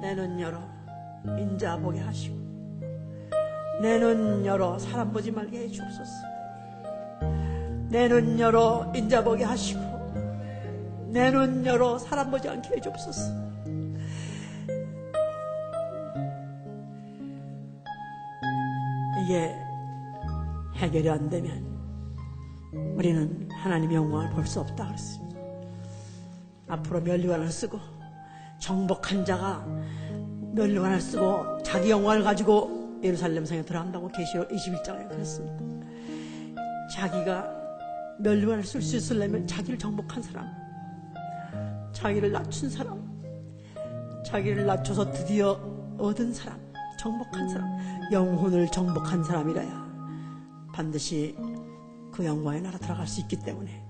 내 눈 열어 인자 보게 하시고, 내 눈 열어 사람 보지 말게 해 주옵소서. 내 눈 열어 인자 보게 하시고, 내 눈 열어 사람 보지 않게 해 주옵소서. 이게 해결이 안 되면 우리는 하나님의 영광을 볼 수 없다 그랬습니다. 앞으로 면류관을 쓰고, 정복한 자가 면류관을 쓰고 자기 영광을 가지고 예루살렘 성에 들어간다고 계시록 21장에 그랬습니다. 자기가 면류관을 쓸 수 있으려면 자기를 정복한 사람, 자기를 낮춘 사람, 자기를 낮춰서 드디어 얻은 사람, 정복한 사람, 영혼을 정복한 사람이라야 반드시 그 영광의 나라 들어갈 수 있기 때문에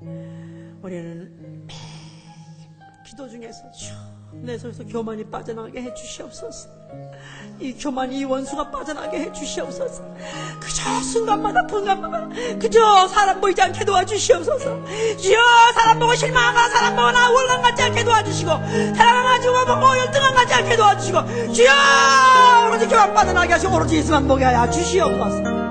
우리는 매일 기도 중에서 주여, 내 속에서 교만이 빠져나가게 해 주시옵소서. 이 교만이, 이 원수가 빠져나가게 해 주시옵소서. 그저 순간마다 분간마다 그저 사람 보이지 않게 도와주시옵소서. 주여, 사람 보고 실망하거나 사람 보고 나 월강 같지 않게 도와주시고, 사람 가지고 보고 열등한 같지 않게 도와주시고, 주여, 오로지 교만 빠져나가게 하시고 오로지 예수만 보게 하여 주시옵소서.